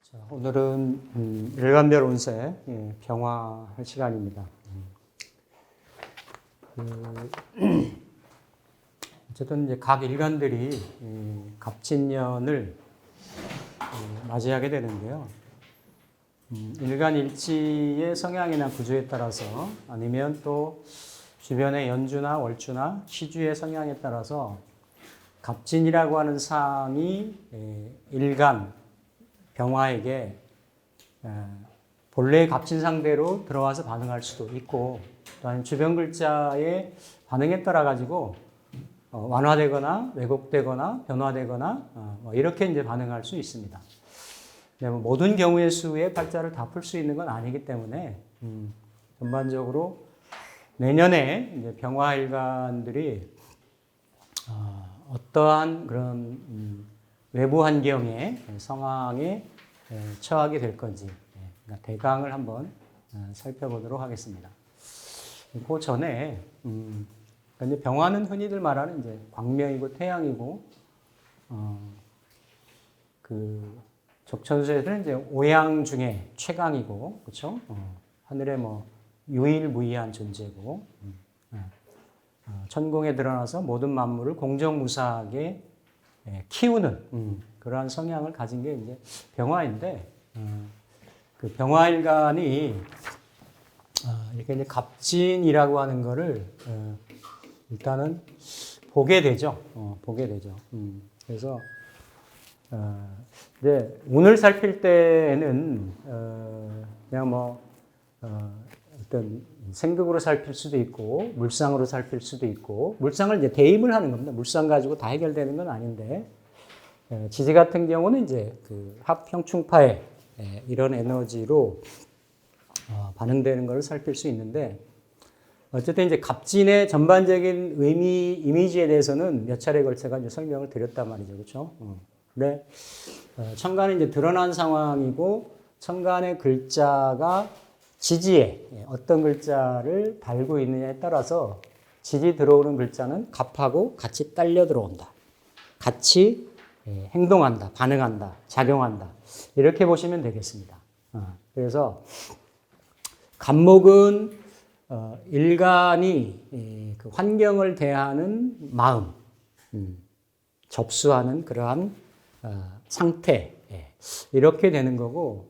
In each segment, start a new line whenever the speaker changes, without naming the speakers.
자, 오늘은 일간별 운세 병화할 시간입니다. 어쨌든 이제 각 일간들이 갑진년을 맞이하게 되는데요. 일간일지의 성향이나 구조에 따라서 아니면 또 주변의 연주나 월주나 시주의 성향에 따라서 갑진이라고 하는 상이 일간 병화에게 본래의 갑진 상대로 들어와서 반응할 수도 있고, 또한 주변 글자의 반응에 따라 가지고 완화되거나 왜곡되거나 변화되거나 이렇게 이제 반응할 수 있습니다. 모든 경우의 수의 팔자를 다 풀 수 있는 건 아니기 때문에 전반적으로 내년에 이제 병화일간들이 어떠한 그런 외부 환경의 상황에 처하게 될 건지 그러니까 대강을 한번 살펴보도록 하겠습니다. 그 전에 그러니까 병화는 흔히들 말하는 이제 광명이고 태양이고 그 적천수에서는 이제 오양 중에 최강이고 그렇죠? 하늘에 뭐 유일무이한 존재고 천공에 드러나서 모든 만물을 공정무사하게 키우는 그러한 성향을 가진 게 이제 병화인데 그 병화일간이 이렇게 이제 갑진이라고 하는 거를 일단은 보게 되죠. 보게 되죠. 그래서 이제 운을 살필 때는 그냥 뭐 어떤 생극으로 살필 수도 있고 물상으로 살필 수도 있고 물상을 이제 대입을 하는 겁니다. 물상 가지고 다 해결되는 건 아닌데 지지 같은 경우는 이제 그 합형충파의 이런 에너지로 반응되는 것을 살필 수 있는데 어쨌든 이제 갑진의 전반적인 의미 이미지에 대해서는 몇 차례 걸쳐가 이제 설명을 드렸단 말이죠, 그렇죠? 근데 천간에 이제 드러난 상황이고 천간의 글자가 지지에 어떤 글자를 달고 있느냐에 따라서 지지 들어오는 글자는 갑하고 같이 딸려 들어온다. 같이 행동한다, 반응한다, 작용한다. 이렇게 보시면 되겠습니다. 그래서 갑목은 일간이 그 환경을 대하는 마음, 접수하는 그러한 상태 이렇게 되는 거고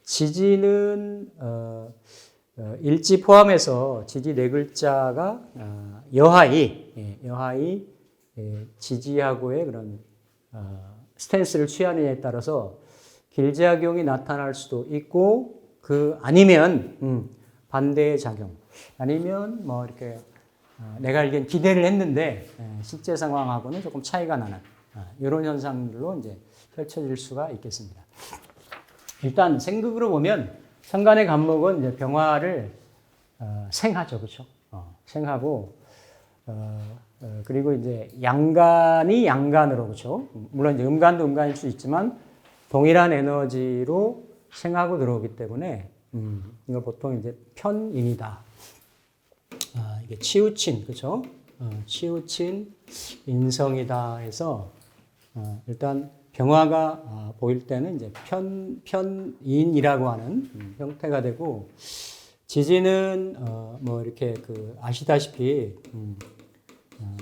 지지는 일지 포함해서 지지 네 글자가 여하이 지지하고의 그런 스탠스를 취하느냐에 따라서 길작용이 나타날 수도 있고 그 아니면 반대의 작용 아니면 뭐 이렇게 내가 알기엔 기대를 했는데 실제 상황하고는 조금 차이가 나는 이런 현상들로 이제 펼쳐질 수가 있겠습니다. 일단 생극으로 보면 천간의 갑목은 이제 병화를 생하죠, 그렇죠? 생하고 그리고 이제 양간이 양간으로 그렇죠? 물론 이제 음간도 음간일 수 있지만 동일한 에너지로 생하고 들어오기 때문에 이걸 보통 이제 편인이다. 이게 치우친 그렇죠? 치우친 인성이다 해서 일단 병화가 보일 때는 이제 편인이라고 하는 형태가 되고 지지는 뭐 이렇게 그 아시다시피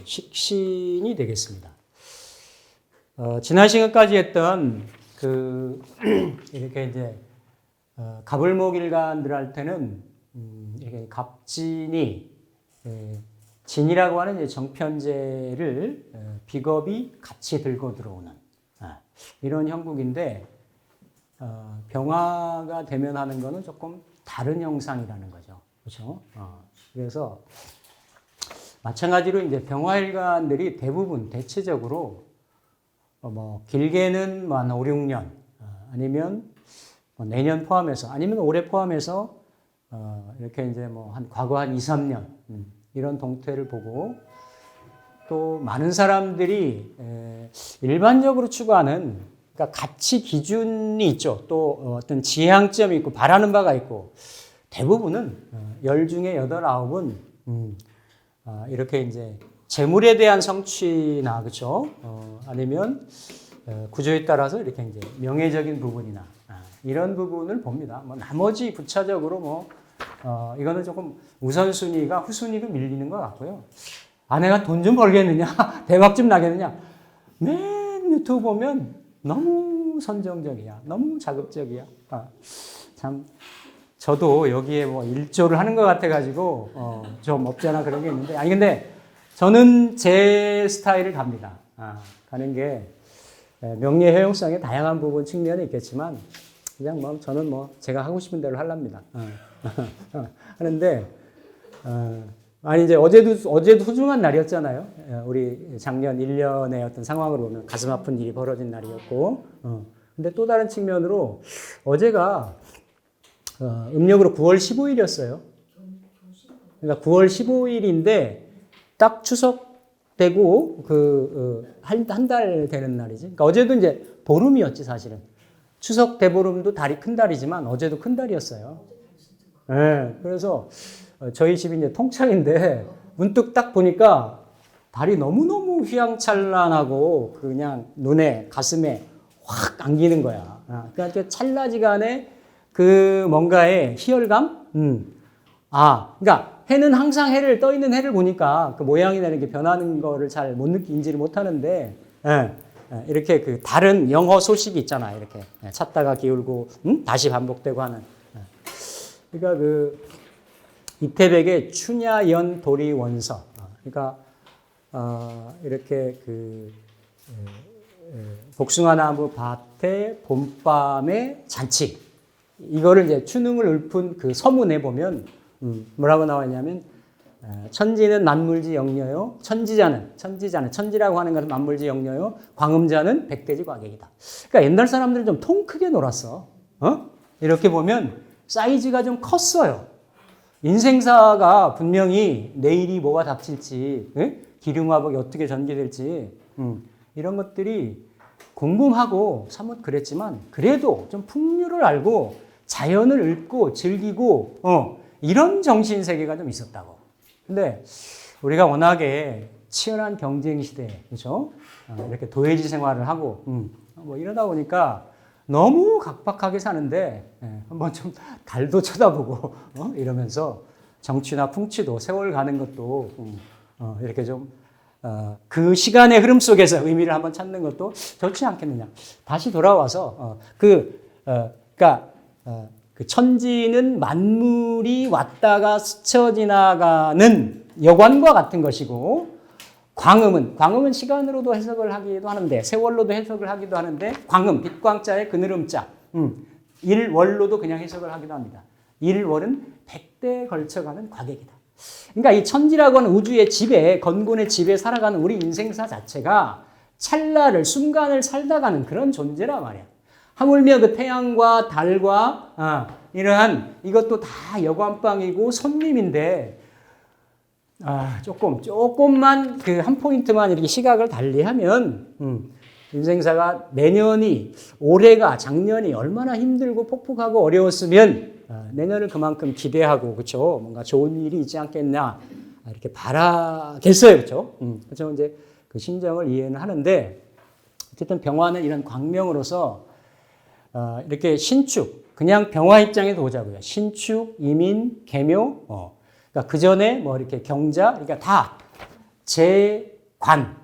식신이 되겠습니다. 지난 시간까지 했던 그 이렇게 이제 갑을목일간들한테는 이렇게 갑진이 진이라고 하는 이제 정편제를 비겁이 같이 들고 들어오는 이런 형국인데 병화가 대면하는 것은 조금 다른 형상이라는 거죠, 그렇죠? 그래서 마찬가지로 이제 병화일간들이 대부분 대체적으로 뭐 길게는 뭐 한 5, 6년 아니면 뭐 내년 포함해서 아니면 올해 포함해서 이렇게 이제 뭐 한 과거 한 2, 3년 이런 동태를 보고 또 많은 사람들이 일반적으로 추구하는 그러니까 가치 기준이 있죠. 또 어떤 지향점이 있고 바라는 바가 있고 대부분은 10 중에 8, 9은 이렇게 이제 재물에 대한 성취나 그렇죠? 아니면 구조에 따라서 이렇게 이제 명예적인 부분이나 이런 부분을 봅니다. 뭐 나머지 부차적으로 뭐 이거는 조금 우선순위가 후순위로 밀리는 것 같고요. 아내가 돈 좀 벌겠느냐, 대박 좀 나겠느냐. 맨 유튜브 보면 너무 선정적이야, 너무 자극적이야. 참 저도 여기에 뭐 일조를 하는 것 같아가지고 좀 없잖아 그런 게 있는데 아니 근데 저는 제 스타일을 갑니다. 가는 게 명예 효용성의 다양한 부분 측면이 있겠지만 그냥 뭐 저는 뭐 제가 하고 싶은 대로 하랍니다. 하는데 아니 이제 어제도 소중한 날이었잖아요. 우리 작년 1년의 어떤 상황을 보면 가슴 아픈 일이 벌어진 날이었고 근데 또 다른 측면으로 어제가 음력으로 9월 15일이었어요. 그러니까 9월 15일인데 딱 추석 되고 한 달 되는 날이지. 그러니까 어제도 이제 보름이었지 사실은. 추석 대보름도 달이 큰 달이지만 어제도 큰 달이었어요. 네, 그래서 저희 집이 이제 통창인데 문득 딱 보니까 달이 너무너무 휘황찬란하고 그냥 눈에 가슴에 확 안기는 거야. 그러니까 찰나지간에 그 뭔가의 희열감? 그러니까 해는 항상 떠 있는 해를 보니까 그 모양이나 이렇게 변하는 거를 잘 인지를 못 하는데, 이렇게 그 다른 영어 소식이 있잖아요. 이렇게 찾다가 기울고, 다시 반복되고 하는. 그러니까 그 이태백의 춘야연 도리 원서. 그러니까, 이렇게 그, 복숭아나무 밭의 봄밤의 잔치. 이거를 이제 추능을 읊은 그 서문에 보면 뭐라고 나와 있냐면 천지는 만물지 영려요. 천지라고 하는 것은 만물지 영려요. 광음자는 백대지 과객이다. 그러니까 옛날 사람들은 좀 통 크게 놀았어. 이렇게 보면 사이즈가 좀 컸어요. 인생사가 분명히 내일이 뭐가 닥칠지, 기름화복이 어떻게 전개될지 이런 것들이 궁금하고 사뭇 그랬지만 그래도 좀 풍류를 알고 자연을 읊고 즐기고 이런 정신세계가 좀 있었다고. 근데 우리가 워낙에 치열한 경쟁 시대에 그렇죠? 이렇게 도회지 생활을 하고 뭐 이러다 보니까 너무 각박하게 사는데 한번 좀 달도 쳐다보고 이러면서 정치나 풍치도 세월 가는 것도 이렇게 좀 그 시간의 흐름 속에서 의미를 한번 찾는 것도 좋지 않겠느냐. 다시 돌아와서 그러니까 그 천지는 만물이 왔다가 스쳐 지나가는 여관과 같은 것이고 광음은 시간으로도 해석을 하기도 하는데 세월로도 해석을 하기도 하는데 광음 빛광자의 그늘음자 일월로도 그냥 해석을 하기도 합니다. 일월은 100대에 걸쳐가는 과객이다. 그러니까 이 천지라고 하는 우주의 집에 건곤의 집에 살아가는 우리 인생사 자체가 찰나를 순간을 살다가는 그런 존재란 말이야. 하물며 그 태양과 달과 이러한 이것도 다 여관방이고 손님인데 조금만 그 한 포인트만 이렇게 시각을 달리하면 인생사가 내년이 올해가 작년이 얼마나 힘들고 폭풍하고 어려웠으면 내년을 그만큼 기대하고 그렇죠 뭔가 좋은 일이 있지 않겠나 이렇게 바라겠어요 그렇죠 그렇죠 이제 그 심정을 이해는 하는데 어쨌든 병화는 이런 광명으로서 이렇게 신축 그냥 병화 입장에서 보자고요 신축 이민 계묘 그러니까 그 전에 뭐 이렇게 경자 그러니까 다 재관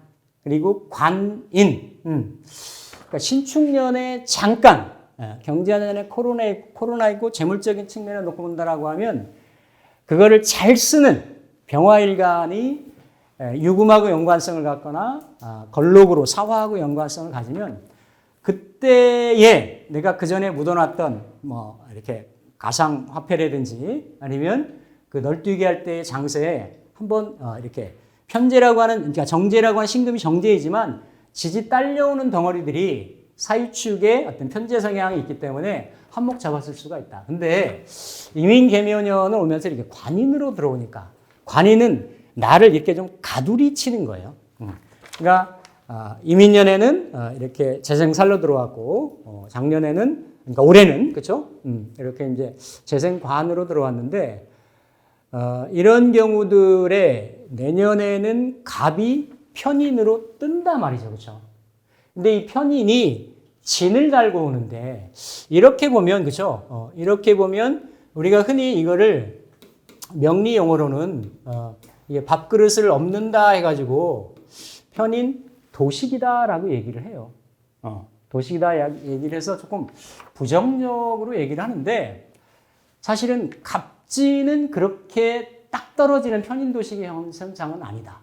그리고 관인 그러니까 신축년에 잠깐 경제년에 코로나 있고 재물적인 측면을 놓고 본다라고 하면 그거를 잘 쓰는 병화일간이 유금하고 연관성을 갖거나 걸록으로 사화하고 연관성을 가지면 그때에 내가 그 전에 묻어놨던 뭐 이렇게 가상화폐라든지 아니면 그 널뛰기 할 때의 장세에 한번 이렇게 편제라고 하는 그러니까 정제라고 하는 신금이 정제이지만 지지 딸려오는 덩어리들이 사유축의 어떤 편제 성향이 있기 때문에 한몫 잡았을 수가 있다. 근데 이민계묘년을 오면서 이렇게 관인으로 들어오니까 관인은 나를 이렇게 좀 가두리 치는 거예요. 그러니까 이민년에는 이렇게 재생살로 들어왔고 작년에는 그러니까 올해는 그렇죠? 이렇게 이제 재생관으로 들어왔는데 이런 경우들에 내년에는 갑이 편인으로 뜬다 말이죠, 그렇죠? 근데 이 편인이 진을 달고 오는데 이렇게 보면 그렇죠? 이렇게 보면 우리가 흔히 이거를 명리 용어로는 이게 밥그릇을 엎는다 해가지고 편인 도식이다라고 얘기를 해요. 도식이다 얘기를 해서 조금 부정적으로 얘기를 하는데 사실은 갑진은 그렇게 딱 떨어지는 편인 도식의 현상은 아니다.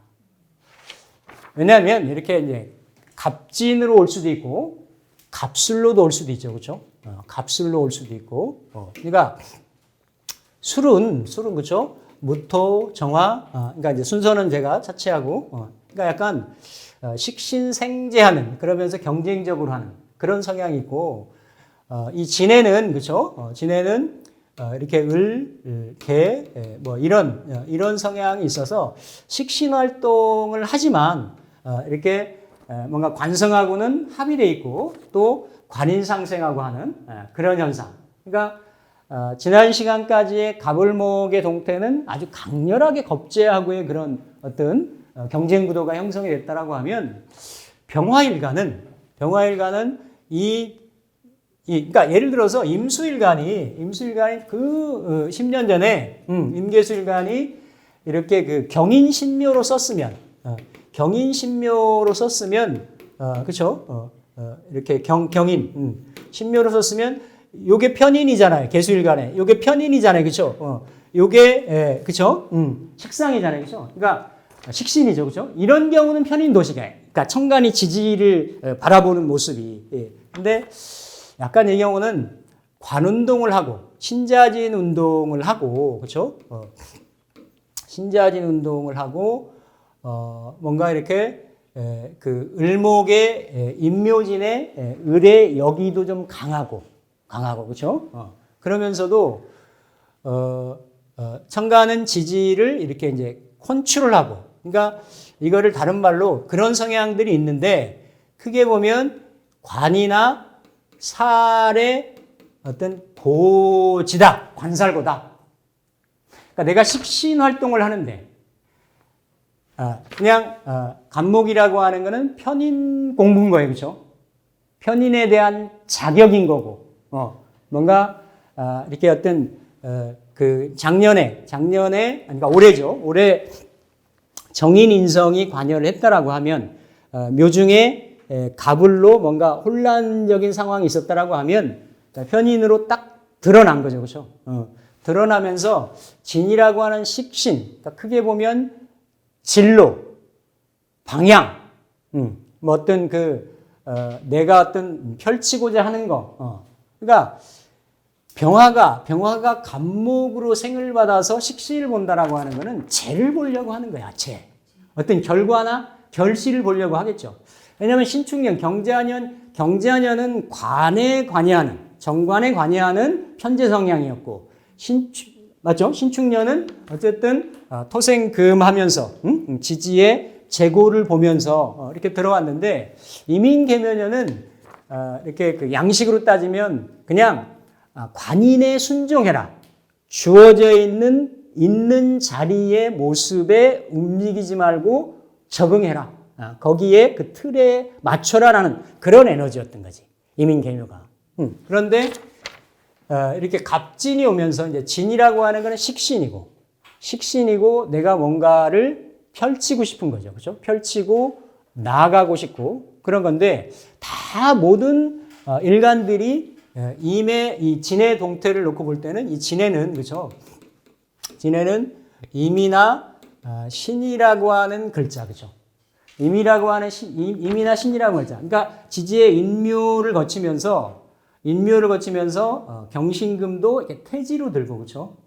왜냐하면 이렇게 이제 갑진으로 올 수도 있고 갑술로도 올 수도 있죠, 그렇죠? 갑술로 올 수도 있고. 그러니까 술은 그렇죠? 무토, 정화. 그러니까 이제 순서는 제가 차치하고. 그러니까 약간 식신생재하는 그러면서 경쟁적으로 하는 그런 성향이 있고 이 진해는 그렇죠? 진해는 이렇게 을, 개, 뭐 이런 성향이 있어서 식신 활동을 하지만 이렇게 뭔가 관성하고는 합의돼 있고 또 관인상생하고 하는 그런 현상. 그러니까 지난 시간까지의 갑을목의 동태는 아주 강렬하게 겁제하고의 그런 어떤 경쟁 구도가 형성이 됐다라고 하면 병화일간은 그러니까 예를 들어서 임수일간이 그 10년 전에 임계수일간이 이렇게 그 경인신묘로 썼으면 그렇죠? 이렇게 경인 신묘로 썼으면 요게 편인이잖아요. 계수일간에 요게 편인이잖아요. 그렇죠? 요게 그렇죠? 식상이잖아요. 그렇죠? 그러니까 식신이죠. 그렇죠? 이런 경우는 편인 도식이에요. 그러니까 천간이 지지를 바라보는 모습이. 근데 약간 이 경우는 관운동을 하고 신자진 운동을 하고 그렇죠? 신자진 운동을 하고 뭔가 이렇게 그 을목의 임묘진의 을의 여기도 좀 강하고 그렇죠? 그러면서도 천간은 지지를 이렇게 이제 컨트롤 하고 그러니까 이거를 다른 말로 그런 성향들이 있는데 크게 보면 관이나 살의 어떤 고지다, 관살고다. 그러니까 내가 식신 활동을 하는데 그냥 간목이라고 하는 거는 편인 공부인 거예요, 그렇죠? 편인에 대한 자격인 거고, 뭔가 이렇게 어떤 그 작년에 그러니까 올해죠, 올해 정인 인성이 관여를 했다라고 하면 묘중에 갑을로 뭔가 혼란적인 상황이 있었다라고 하면 편인으로 딱 드러난 거죠, 그렇죠? 드러나면서 진이라고 하는 식신, 그러니까 크게 보면 진로, 방향, 뭐 어떤 내가 어떤 펼치고자 하는 거, 그러니까 병화가 간목으로 생을 받아서 식신을 본다라고 하는 거는 재를 보려고 하는 거야, 재. 어떤 결과나 결실을 보려고 하겠죠. 왜냐하면 신축년, 경자년은 관에 관여하는, 정관에 관여하는 편재 성향이었고, 맞죠? 신축년은 어쨌든 토생금하면서 지지의 재고를 보면서 이렇게 들어왔는데 이민계묘년은 이렇게 그 양식으로 따지면 그냥 관인에 순종해라. 주어져 있는 자리의 모습에 움직이지 말고 적응해라. 거기에 그 틀에 맞춰라라는 그런 에너지였던 거지. 이민계묘가. 그런데 이렇게 갑진이 오면서 이제 진이라고 하는 거는 식신이고 내가 뭔가를 펼치고 싶은 거죠. 그렇죠? 펼치고 나아가고 싶고 그런 건데 다 모든 일간들이 이 진의 동태를 놓고 볼 때는 이 진해는 그렇죠? 진해는 임이나 신이라고 하는 글자. 그렇죠? 임이나 신이라고 글자. 그러니까 지지의 인묘를 거치면서 경신금도 이렇게 태지로 들고 그렇죠?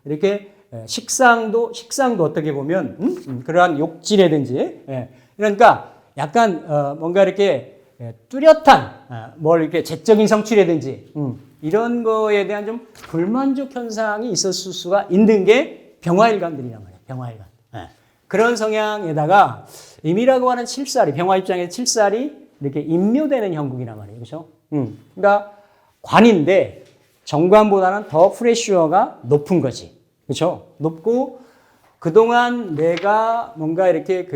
이렇게 식상도 어떻게 보면 그러한 욕지라든지 그러니까 약간 뭔가 이렇게 뚜렷한 뭘 이렇게 재적인 성취라든지 이런 거에 대한 좀 불만족 현상이 있었을 수가 있는 게 병화일간들이란 말이에요. 병화일간. 그런 성향에다가 임이라고 하는 칠살이 병화 입장에서 칠살이 이렇게 임묘되는 형국이란 말이에요. 그렇죠? 그러니까 관인데 정관보다는 더 프레쉬어가 높은 거지. 그렇죠? 높고 그동안 내가 뭔가 이렇게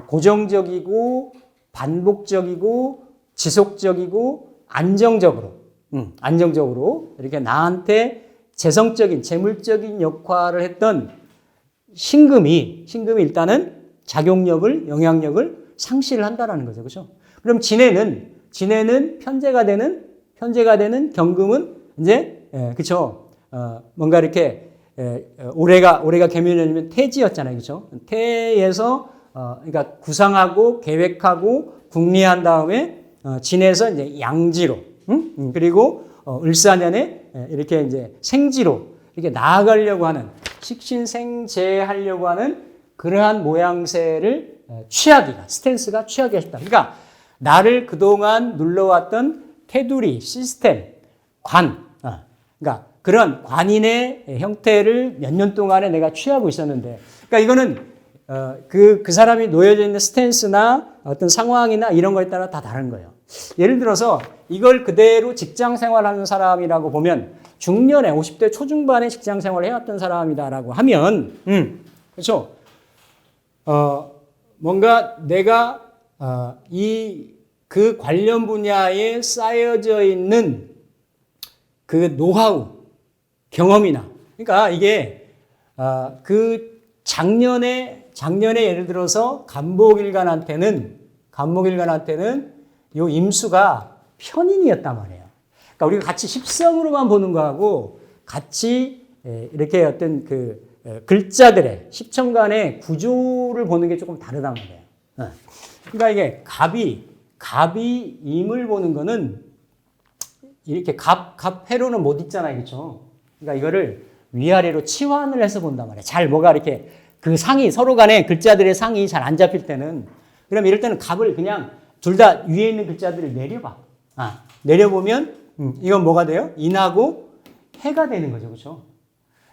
고정적이고 반복적이고 지속적이고 안정적으로 이렇게 나한테 재성적인 재물적인 역할을 했던 신금이 일단은 작용력을 영향력을 상실을 한다라는 거죠. 그렇죠? 그럼 진해는 편제가 되는 경금은 이제 그렇죠? 뭔가 이렇게 올해가 개묘년이면 태지였잖아요. 그렇죠? 태에서 그러니까 구상하고 계획하고 궁리한 다음에 진해서 이제 양지로 그리고 을사년에 이렇게 이제 생지로 이렇게 나아가려고 하는 식신생재하려고 하는 그러한 모양새를 스탠스가 취하게 했다. 그러니까 나를 그동안 눌러왔던 테두리, 시스템, 그러니까 그런 관인의 형태를 몇 년 동안에 내가 취하고 있었는데, 그러니까 이거는 그 사람이 놓여져 있는 스탠스나 어떤 상황이나 이런 거에 따라 다 다른 거예요. 예를 들어서 이걸 그대로 직장 생활하는 사람이라고 보면 중년에 50대 초중반에 직장 생활을 해왔던 사람이다라고 하면, 그렇죠? 뭔가 내가 그 관련 분야에 쌓여져 있는 그 노하우, 경험이나, 그러니까 이게 그 작년에 예를 들어서 간목일간한테는 요 임수가 편인이었단 말이에요. 그러니까 우리가 같이 십성으로만 보는 거하고 같이 이렇게 어떤 글자들의 십천간의 구조를 보는 게 조금 다르단 말이에요. 그러니까 이게 갑이 임을 보는 거는 이렇게 갑해로는 못 있잖아요. 그렇죠? 그러니까 이거를 위아래로 치환을 해서 본단 말이에요. 잘 뭐가 이렇게 그 상이 서로 간에 글자들의 상이 잘 안 잡힐 때는, 그럼 이럴 때는 갑을 그냥 둘 다 위에 있는 글자들을 내려봐. 내려보면 이건 뭐가 돼요? 인하고 해가 되는 거죠. 그렇죠?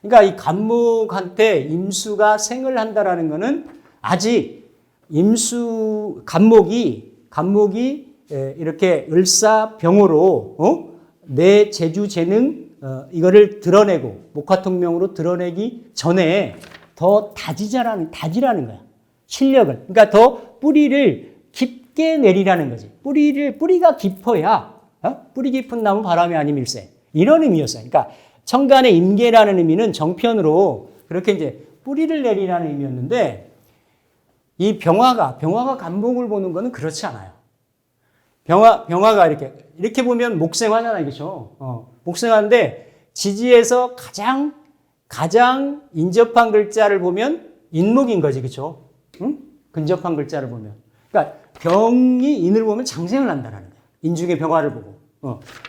그러니까 이 간목한테 임수가 생을 한다라는 거는 아직 간목이 이렇게 을사병으로 내 재주 재능 이거를 드러내고 목화통명으로 드러내기 전에 더 다지라는 거야. 실력을. 그러니까 더 뿌리를 깊게 내리라는 거지. 뿌리가 깊어야 뿌리 깊은 나무 바람이 아님 일세. 이런 의미였어요. 그러니까 천간의 임계라는 의미는 정편으로 그렇게 이제 뿌리를 내리라는 의미였는데, 이 병화가 간목을 보는 거는 그렇지 않아요. 병화가 이렇게 보면 목생화잖아요. 그렇죠? 목생화인데 지지에서 가장 인접한 글자를 보면 인목인 거지. 그렇죠? 근접한 글자를 보면. 그러니까 병이 인을 보면 장생을 한다라는 거예요. 인중의 병화를 보고.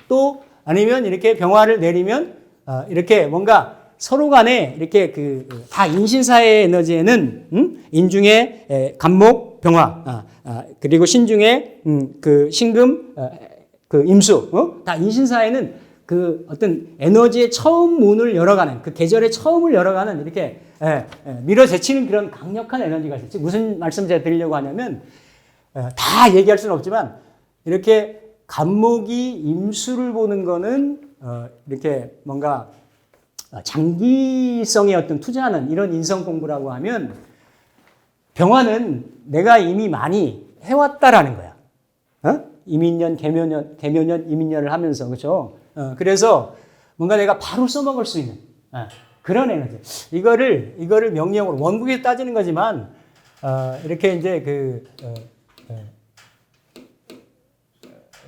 또 아니면 이렇게 병화를 내리면 이렇게 뭔가 서로 간에 이렇게 다 인신사의 에너지에는 인중의 간목 병화, 그리고 신중의 신금 임수, 다 인신사에는 그 어떤 에너지의 처음 문을 열어가는, 그 계절의 처음을 열어가는 이렇게 밀어제치는 그런 강력한 에너지가 있어요. 무슨 말씀 제가 드리려고 하냐면, 다 얘기할 수는 없지만 이렇게 간목이 임수를 보는 거는 이렇게 뭔가 장기성의 어떤 투자하는 이런 인성 공부라고 하면, 병화는 내가 이미 많이 해왔다라는 거야. 이민년, 개묘년, 이민년을 하면서, 그렇죠? 그래서 뭔가 내가 바로 써먹을 수 있는 그런 에너지. 이거를 명령으로 원국에서 따지는 거지만 이렇게 이제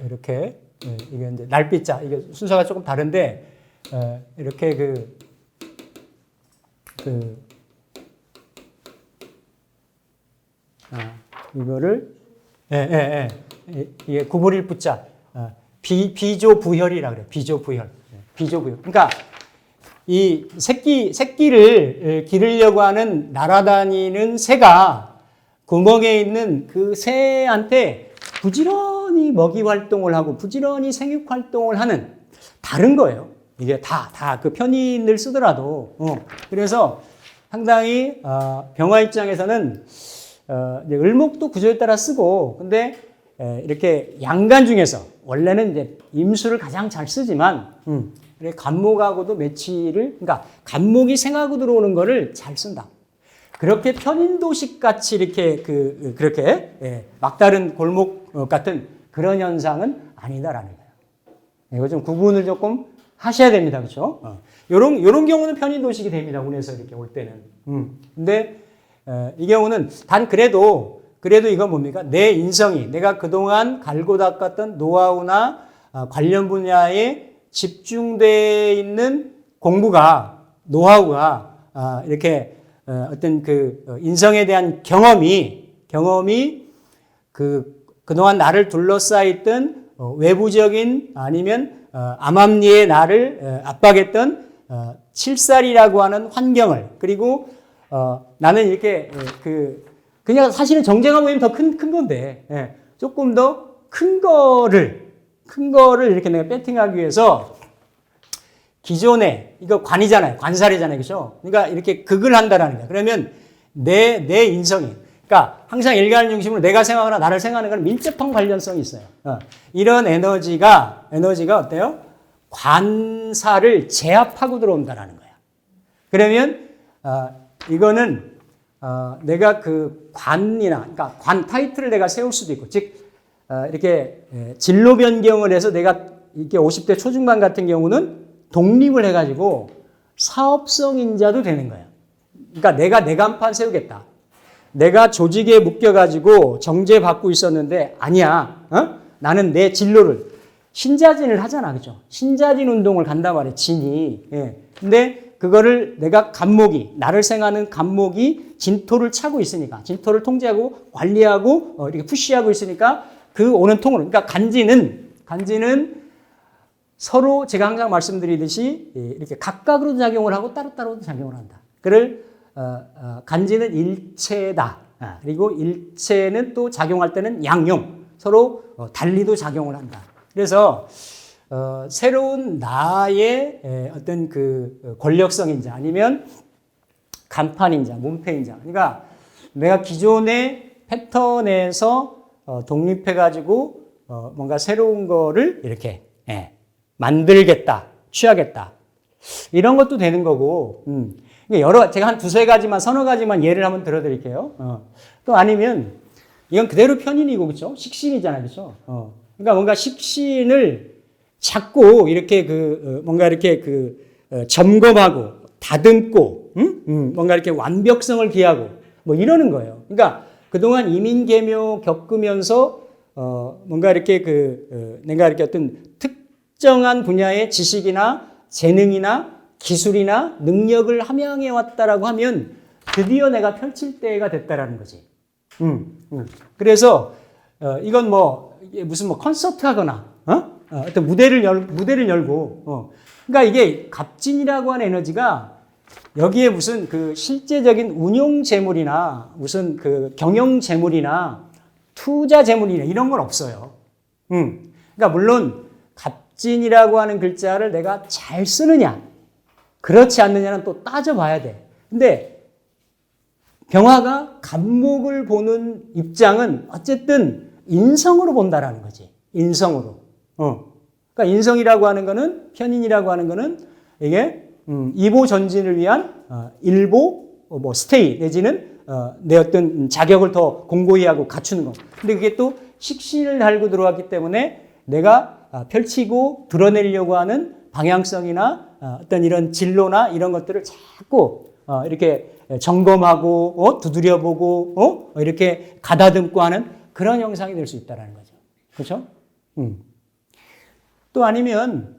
이렇게 이게 이제 날빛자, 이게 순서가 조금 다른데 이렇게 이거를 이게 구부릴 부자 비조부혈이라 그래요. 비조부혈. 그러니까 이 새끼를 기르려고 하는 날아다니는 새가 구멍에 있는 그 새한테 부지런히 먹이 활동을 하고 부지런히 생육 활동을 하는, 다른 거예요. 이게 다 그 편인을 쓰더라도. 그래서 상당히 병화 입장에서는 이제 을목도 구조에 따라 쓰고, 근데 이렇게 양간 중에서 원래는 이제 임수를 가장 잘 쓰지만 간목하고도 매치를 그러니까 간목이 생하고 들어오는 거를 잘 쓴다. 그렇게 편인도식 같이 이렇게 그렇게 막다른 골목 같은 그런 현상은 아니다라는 거예요. 이거 좀 구분을 조금 하셔야 됩니다. 그렇죠? 요런 경우는 편인도식이 됩니다. 운에서 이렇게 올 때는. 근데 이 경우는 단 그래도 이건 뭡니까? 내 인성이 내가 그동안 갈고 닦았던 노하우나 관련 분야에 집중되어 있는 공부가 노하우가 이렇게 어떤 그 인성에 대한 경험이 그동안 나를 둘러싸였던 외부적인 아니면 암암리에 나를 압박했던 칠살이라고 하는 환경을 그리고 나는 이렇게 그냥 사실은 정제가 모이면 더 큰 건데 조금 더 큰 거를 이렇게 내가 배팅하기 위해서 기존에 이거 관이잖아요. 관살이잖아요. 그렇죠? 그러니까 이렇게 극을 한다라는 거야. 그러면 내 인성이 그러니까 항상 일가를 중심으로 내가 생각하거나 나를 생각하는 건 밀접한 관련성이 있어요. 이런 에너지가 어때요? 관사를 제압하고 들어온다라는 거야. 그러면 이거는 내가 그 관이나 그러니까 관 타이틀을 내가 세울 수도 있고 즉 이렇게 진로 변경을 해서 내가 이렇게 50대 초중반 같은 경우는 독립을 해가지고 사업성 인자도 되는 거예요. 그러니까 내가 내 간판 세우겠다. 내가 조직에 묶여가지고 정제받고 있었는데 아니야. 나는 내 진로를 신자진을 하잖아, 그죠? 신자진 운동을 간단 말이에요. 진이. 근데 그거를 내가 간목이 나를 생각하는 간목이 진토를 차고 있으니까 진토를 통제하고 관리하고 이렇게 푸시하고 있으니까 그 오는 통으로 그러니까 간지는 서로 제가 항상 말씀드리듯이 이렇게 각각으로 작용을 하고 따로따로 작용을 한다. 그를 간지는 일체다. 그리고 일체는 또 작용할 때는 양용 서로 달리도 작용을 한다. 그래서 새로운 나의 어떤 그 권력성인자 아니면 간판인자, 문패인자. 그러니까 내가 기존의 패턴에서 독립해가지고 뭔가 새로운 거를 이렇게 만들겠다, 취하겠다. 이런 것도 되는 거고, 제가 한 두세 가지만, 서너 가지만 예를 한번 들어드릴게요. 또 아니면, 이건 그대로 편인이고, 그쵸? 식신이잖아요, 그쵸? 그러니까 뭔가 식신을 자꾸 이렇게 뭔가 이렇게 점검하고, 다듬고, 뭔가 이렇게 완벽성을 기하고, 뭐 이러는 거예요. 그러니까 그동안 이민계묘 겪으면서, 뭔가 이렇게 내가 이렇게 어떤 특정한 분야의 지식이나 재능이나 기술이나 능력을 함양해 왔다라고 하면 드디어 내가 펼칠 때가 됐다라는 거지. 그래서 이건 무슨 콘서트 하거나 어떤 무대를 열고 그러니까 이게 갑진이라고 하는 에너지가 여기에 무슨 실제적인 운용 재물이나 무슨 경영 재물이나 투자 재물이나 이런 건 없어요. 그러니까 물론 갑진이라고 하는 글자를 내가 잘 쓰느냐, 그렇지 않느냐는 또 따져봐야 돼. 근데 병화가 간목을 보는 입장은 어쨌든 인성으로 본다라는 거지. 인성으로. 그러니까 인성이라고 하는 거는, 편인이라고 하는 거는 이게 이보 전진을 위한 일보, 스테이 내지는 내 어떤 자격을 더 공고히 하고 갖추는 거. 근데 그게 또 식신을 달고 들어왔기 때문에 내가 펼치고 드러내려고 하는 방향성이나 어떤 이런 진로나 이런 것들을 자꾸 이렇게 점검하고 두드려보고 이렇게 가다듬고 하는 그런 형상이 될 수 있다는 거죠. 그렇죠? 또 아니면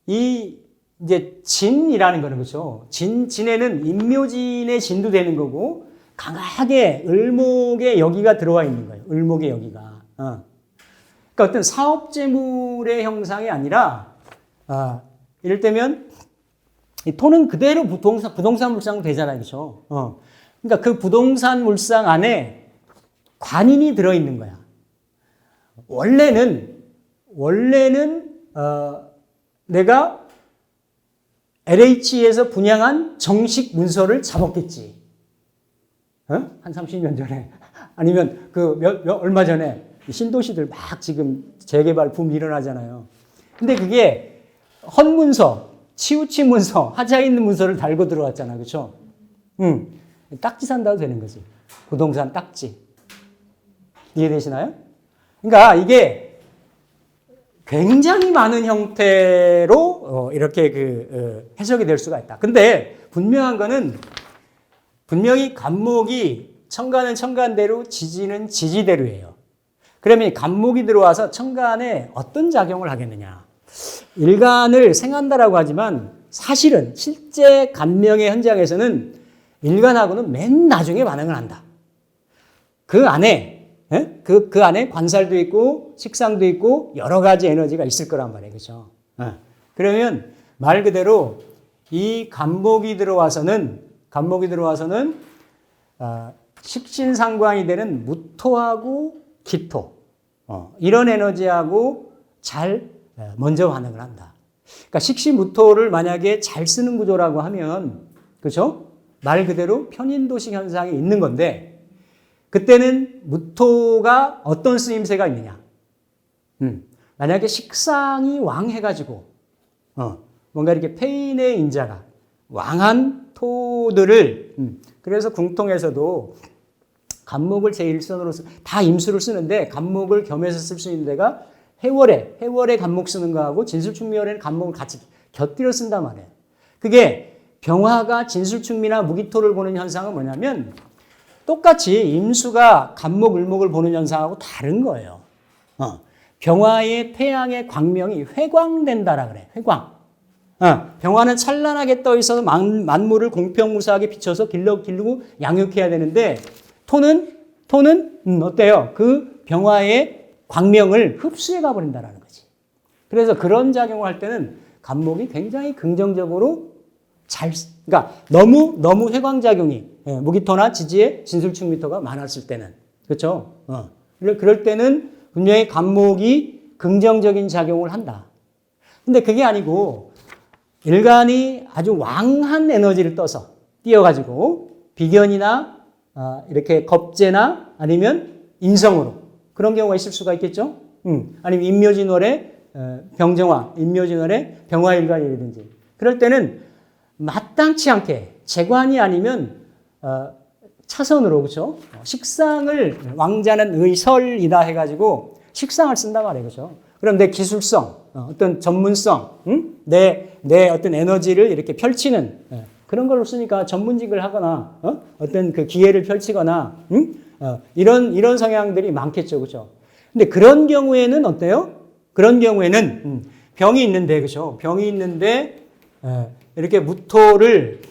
이제 진이라는 거는 그렇죠. 진에는 인묘진의 진도 되는 거고 강하게 을목의 여기가 들어와 있는 거예요. 을목의 여기가. 그러니까 어떤 사업 재물의 형상이 아니라 이를테면 이 토는 그대로 부동산 물상 되잖아요. 그렇죠? 그러니까 그 부동산 물상 안에 관인이 들어 있는 거야. 원래는 내가 LH에서 분양한 정식 문서를 잡았겠지. 한 30년 전에. 아니면 얼마 전에 신도시들 막 지금 재개발 붐이 일어나잖아요. 근데 그게 헌문서, 치우치 문서, 하자 있는 문서를 달고 들어왔잖아. 그렇죠? 딱지 산다도 되는 거지. 부동산 딱지. 이해되시나요? 그러니까 이게 굉장히 많은 형태로 이렇게 해석이 될 수가 있다. 근데 분명한 거는 분명히 간목이 청간은 청간대로 지지는 지지대로예요. 그러면 간목이 들어와서 청간에 어떤 작용을 하겠느냐. 일간을 생한다라고 하지만 사실은 실제 간명의 현장에서는 일간하고는 맨 나중에 반응을 한다. 그 안에 그 안에 관살도 있고 식상도 있고 여러 가지 에너지가 있을 거란 말이에요. 그렇죠? 그러면 말 그대로 이 간목이 들어와서는 식신상관이 되는 무토하고 기토 이런 에너지하고 잘 먼저 반응을 한다. 그러니까 식신무토를 만약에 잘 쓰는 구조라고 하면 그렇죠? 말 그대로 편인도식 현상이 있는 건데 그때는 무토가 어떤 쓰임새가 있느냐? 만약에 식상이 왕해가지고 뭔가 이렇게 폐인의 인자가 왕한 토들을 그래서 궁통에서도 간목을 제1선으로 다 임수를 쓰는데 간목을 겸해서 쓸 수 있는 데가 해월에 간목 쓰는 거하고 진술충미월에는 간목을 같이 곁들여 쓴단 말이에요. 그게 병화가 진술충미나 무기토를 보는 현상은 뭐냐면 똑같이 임수가 간목, 을목을 보는 현상하고 다른 거예요. 병화의 태양의 광명이 회광된다라 그래. 회광. 병화는 찬란하게 떠 있어서 만물을 공평무사하게 비춰서 기르고 양육해야 되는데 토는 어때요? 그 병화의 광명을 흡수해 가버린다라는 거지. 그래서 그런 작용을 할 때는 간목이 굉장히 긍정적으로 그러니까 너무 회광작용이 무기토나 지지에 진술충미토가 많았을 때는 그렇죠? 그럴 때는 분명히 간목이 긍정적인 작용을 한다. 근데 그게 아니고 일간이 아주 왕한 에너지를 띄어가지고 비견이나 이렇게 겁재나 아니면 인성으로 그런 경우가 있을 수가 있겠죠? 아니면 임묘진월의 병정화, 임묘진월의 병화일간이라든지 그럴 때는 마땅치 않게 재관이 아니면 차선으로 그렇죠? 식상을 왕자는 의설이다 해가지고 식상을 쓴단 말이에요, 그렇죠? 그럼 내 기술성, 어떤 전문성, 내 어떤 에너지를 이렇게 펼치는 그런 걸로 쓰니까 전문직을 하거나 어떤 그 기회를 펼치거나 이런 성향들이 많겠죠, 그렇죠? 근데 그런 경우에는 어때요? 그런 경우에는 병이 있는데, 그렇죠? 병이 있는데 이렇게 무토를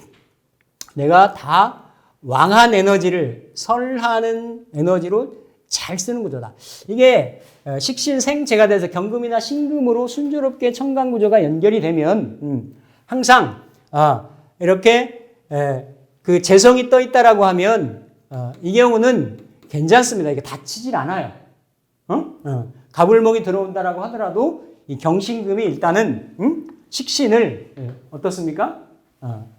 내가 다 왕한 에너지를 설하는 에너지로 잘 쓰는 구조다. 이게 식신생재가 돼서 경금이나 신금으로 순조롭게 청간구조가 연결이 되면 항상 이렇게 그 재성이 떠 있다라고 하면 이 경우는 괜찮습니다. 이게 다치질 않아요. 가불목이 들어온다라고 하더라도 이 경신금이 일단은 식신을 어떻습니까?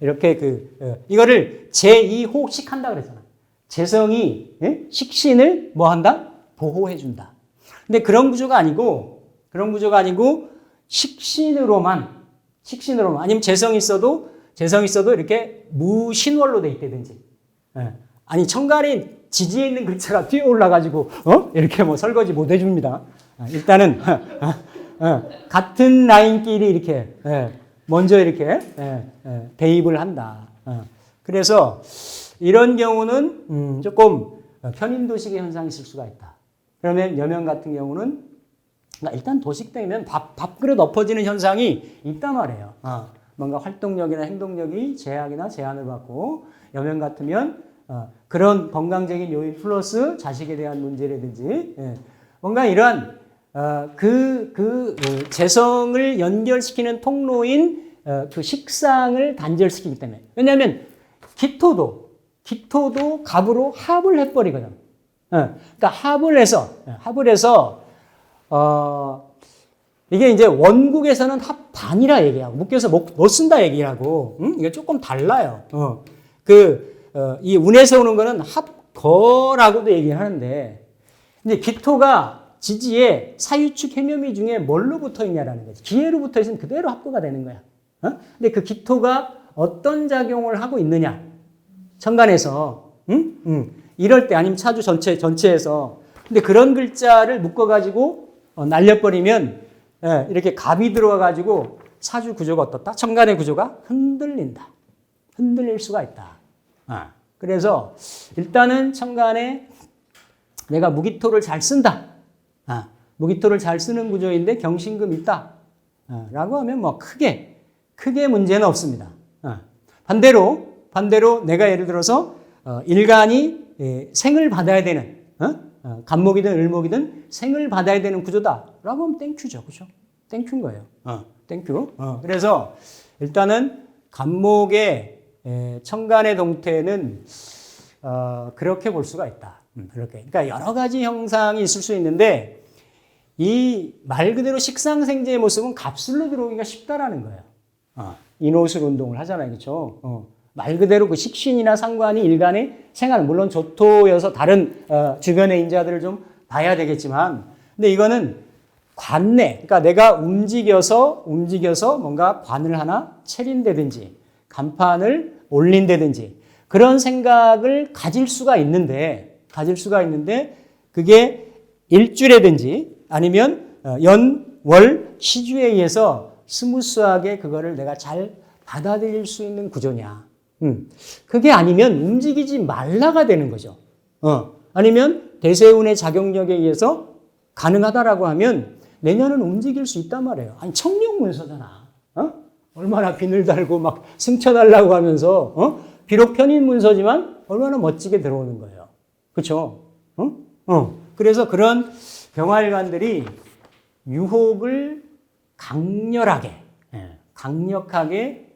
이렇게 이거를 제2호식 한다 그랬잖아. 재성이 식신을 뭐 한다? 보호해 준다. 근데 그런 구조가 아니고 식신으로만 아니면 재성이 있어도 이렇게 무신월로 돼 있다든지. 아니 청간이 지지에 있는 글자가 뛰어 올라가지고 이렇게 뭐 설거지 못 해줍니다. 일단은 같은 라인끼리 이렇게 먼저 이렇게 대입을 한다. 그래서 이런 경우는 조금 편인도식의 현상이 있을 수가 있다. 그러면 여명 같은 경우는 일단 도식되면 밥그릇 엎어지는 현상이 있단 말이에요. 뭔가 활동력이나 행동력이 제약이나 제한을 받고 여명 같으면 그런 건강적인 요인 플러스 자식에 대한 문제라든지 뭔가 이러한 재성을 연결시키는 통로인 그 식상을 단절시키기 때문에. 왜냐하면 기토도 갑으로 합을 해버리거든. 그러니까 합을 해서 이게 이제 원국에서는 합반이라 얘기하고 묶여서 못 쓴다 얘기하고 이게 조금 달라요. 이 운에서 오는 거는 거라고도 얘기를 하는데, 근데 기토가 지지에 사유축 해묘미 중에 뭘로 붙어 있냐라는 거지. 기회로 붙어 있으면 그대로 합거가 되는 거야. 근데 그 기토가 어떤 작용을 하고 있느냐. 천간에서, 이럴 때 아니면 차주 전체에서. 근데 그런 글자를 묶어가지고 날려버리면 이렇게 갑이 들어와가지고 사주 구조가 어떻다? 천간의 구조가 흔들린다. 흔들릴 수가 있다. 그래서 일단은 천간에 내가 무기토를 잘 쓴다. 무기토를 잘 쓰는 구조인데 경신금 있다. 라고 하면 뭐 크게 문제는 없습니다. 반대로 내가 예를 들어서 일간이 생을 받아야 되는 간목이든 을목이든 생을 받아야 되는 구조다라고 하면 땡큐죠, 그렇죠? 땡큐인 거예요. 땡큐. 그래서 일단은 간목의 천간의 동태는 그렇게 볼 수가 있다. 그렇게. 그러니까 여러 가지 형상이 있을 수 있는데 이 말 그대로 식상생재의 모습은 갑술로 들어오기가 쉽다라는 거예요. 인호술 운동을 하잖아요, 그렇죠? 말 그대로 그 식신이나 상관이 일간의 생활, 물론 조토여서 다른 주변의 인자들을 좀 봐야 되겠지만, 근데 이거는 관내, 그러니까 내가 움직여서 뭔가 관을 하나 차린다든지 간판을 올린다든지 그런 생각을 가질 수가 있는데 그게 일주라든지 아니면 연, 월, 시주에 의해서 스무스하게 그거를 내가 잘 받아들일 수 있는 구조냐. 그게 아니면 움직이지 말라가 되는 거죠. 아니면 대세운의 작용력에 의해서 가능하다라고 하면 내년은 움직일 수 있단 말이에요. 아니, 청룡문서잖아. 얼마나 비늘 달고 막 승천하려고 하면서, 비록 편인 문서지만 얼마나 멋지게 들어오는 거예요. 그쵸? 그래서 그런 병화일관들이 유혹을 강력하게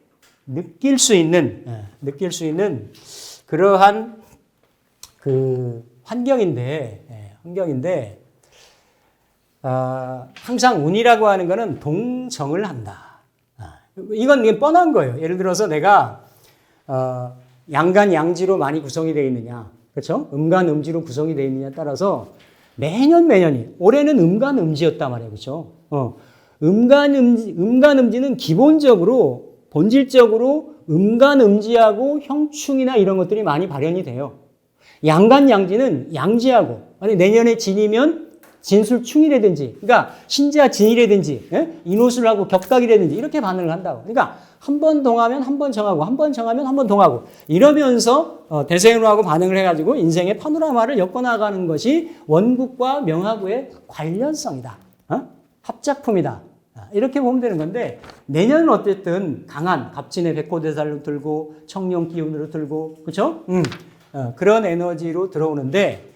느낄 수 있는 그러한 그 환경인데, 항상 운이라고 하는 거는 동정을 한다. 이건 뻔한 거예요. 예를 들어서 내가 양간 양지로 많이 구성이 되어 있느냐, 그렇죠? 음간 음지로 구성이 되어 있느냐에 따라서 매년이 올해는 음간 음지였단 말이에요, 그렇죠? 음간 음지는 기본적으로 본질적으로 음간 음지하고 형충이나 이런 것들이 많이 발현이 돼요. 양간 양지는 양지하고, 아니 내년에 진이면 진술충이라든지, 그러니까 신자 진이라든지, 인호술하고 격각이라든지 이렇게 반응을 한다고. 그러니까 한 번 동하면 한 번 정하고, 한 번 정하면 한 번 동하고 이러면서 대세운하고 반응을 해가지고 인생의 파노라마를 엮어나가는 것이 원국과 명화구의 관련성이다. 합작품이다. 이렇게 보면 되는 건데 내년은 어쨌든 강한 갑진의 백호대살로 들고 청룡 기운으로 들고, 그렇죠? 그런 에너지로 들어오는데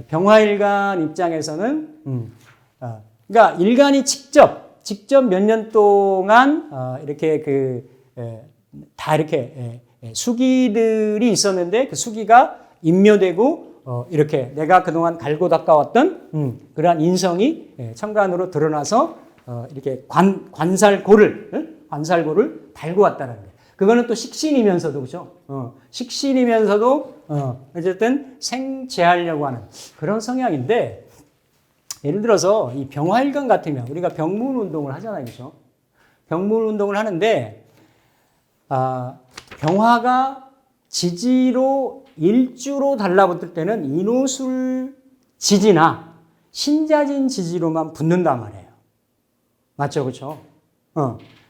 병화일간 입장에서는 그러니까 일간이 직접 몇 년 동안 이렇게 다 이렇게 수기들이 있었는데 그 수기가 인묘되고 이렇게 내가 그동안 갈고 닦아왔던 그러한 인성이 천간으로 드러나서 이렇게 관살고를 달고 왔다는 거예요. 그거는 또 식신이면서도, 그죠? 식신이면서도 어쨌든 생재하려고 하는 그런 성향인데, 예를 들어서 이 병화일간 같으면 우리가 병문 운동을 하잖아요, 그죠? 병문 운동을 하는데 병화가 지지로 일주로 달라붙을 때는 인호술 지지나 신자진 지지로만 붙는단 말이에요. 맞죠, 그렇죠?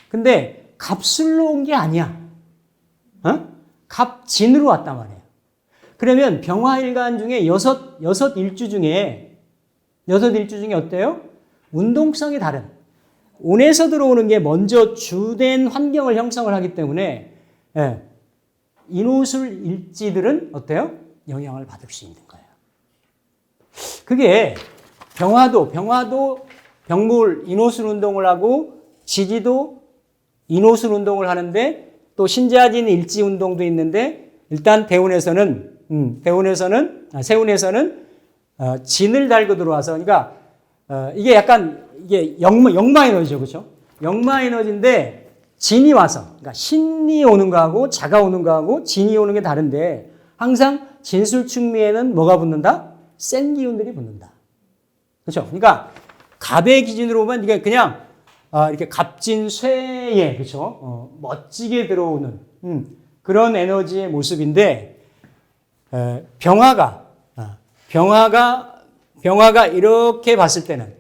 근데 갑술로 온 게 아니야. 갑진으로 왔단 말이에요. 그러면 병화일간 중에 여섯 일주 중에 어때요? 운동성이 다른. 운에서 들어오는 게 먼저 주된 환경을 형성을 하기 때문에 인호술 일지들은 어때요? 영향을 받을 수 있는 거예요. 그게 병화도 병물 인호술 운동을 하고 지지도 인호술 운동을 하는데 또 신자진 일지 운동도 있는데 일단 세운에서는 진을 달고 들어와서, 그러니까 이게 약간 이게 역마 에너지죠, 그렇죠? 역마 에너지인데 진이 와서, 그러니까 신이 오는 거하고 자가 오는 거하고 진이 오는 게 다른데 항상 진술충미에는 뭐가 붙는다? 센 기운들이 붙는다. 그렇죠? 그러니까 갑의 기준으로 보면 이게 그냥 이렇게 갑진쇠에 그렇죠? 멋지게 들어오는 그런 에너지의 모습인데 병화가 이렇게 봤을 때는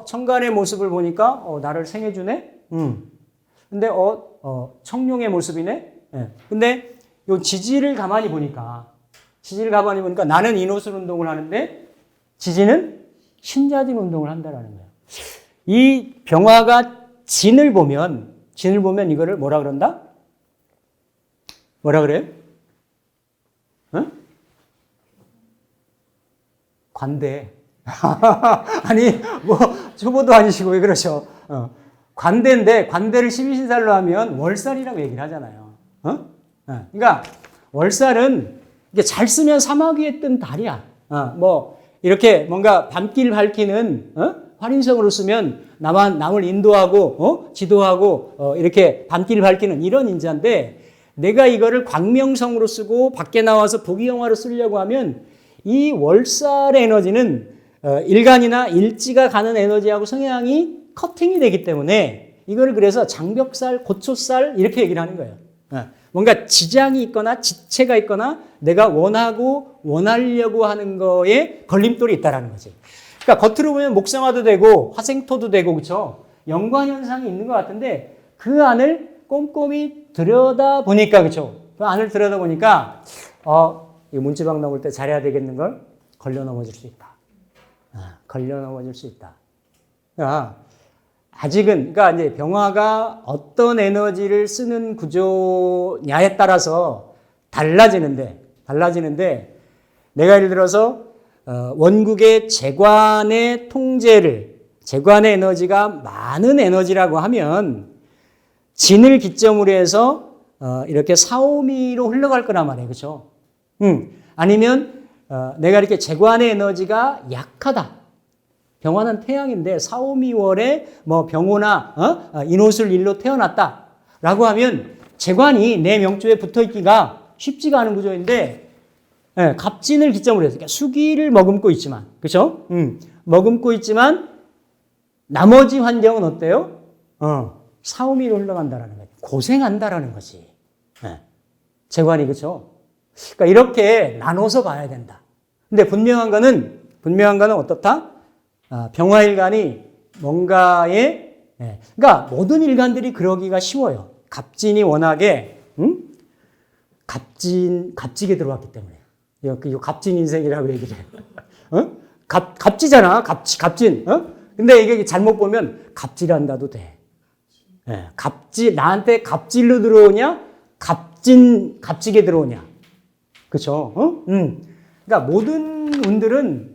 청간의 모습을 보니까 나를 생해주네. 근데 청룡의 모습이네. 예. 근데 요 지지를 가만히 보니까 나는 인호술 운동을 하는데 지지는 신자진 운동을 한다라는 거예요. 이 병화가 진을 보면 이거를 뭐라 그런다? 뭐라 그래요? 응? 관대. 아니, 뭐, 초보도 아니시고 왜 그러셔. 관대인데, 관대를 12신살로 하면 월살이라고 얘기를 하잖아요. 그러니까, 월살은 이게 잘 쓰면 사막 위에 뜬 달이야. 뭐, 이렇게 뭔가 밤길 밝히는, 활인성으로 쓰면 남을 인도하고, 지도하고, 이렇게 밤길 밝히는 이런 인자인데, 내가 이거를 광명성으로 쓰고, 밖에 나와서 부귀영화로 쓰려고 하면, 이 월살의 에너지는 일간이나 일지가 가는 에너지하고 성향이 커팅이 되기 때문에 이거를 그래서 장벽살, 고초살 이렇게 얘기를 하는 거예요. 뭔가 지장이 있거나 지체가 있거나 내가 원하려고 하는 거에 걸림돌이 있다라는 거지. 그러니까 겉으로 보면 목성화도 되고 화생토도 되고 그렇죠. 연관현상이 있는 것 같은데 그 안을 꼼꼼히 들여다보니까 그렇죠. 그 안을 들여다보니까 이 문지방 넘을 때 잘해야 되겠는 걸 걸려 넘어질 수 있다. 걸려 넘어질 수 있다. 아직은, 그러니까 이제 병화가 어떤 에너지를 쓰는 구조냐에 따라서 달라지는데, 내가 예를 들어서, 원국의 재관의 재관의 에너지가 많은 에너지라고 하면, 진을 기점으로 해서, 이렇게 사오미로 흘러갈 거란 말이에요. 그죠? 아니면, 내가 이렇게 재관의 에너지가 약하다. 병화는 태양인데 사오미월에 뭐 병호나 인호술 일로 태어났다라고 하면 재관이 내 명주에 붙어있기가 쉽지가 않은 구조인데 갑진을 기점으로 해서 그러니까 수기를 머금고 있지만 그렇죠? 머금고 있지만 나머지 환경은 어때요? 사오미로 흘러간다라는 거예요. 고생한다라는 것이 재관이 그렇죠? 그러니까 이렇게 나눠서 봐야 된다. 근데 분명한 거는 어떻다? 병화일간이 뭔가에, 그러니까 모든 일간들이 그러기가 쉬워요. 갑진이 워낙에, 갑지게 들어왔기 때문에. 이거 갑진 인생이라고 얘기를 해요. 갑지잖아. 갑진. 근데 이게 잘못 보면 갑질한다도 돼. 나한테 갑질로 들어오냐? 갑지게 들어오냐? 그쵸? 그러니까 모든 운들은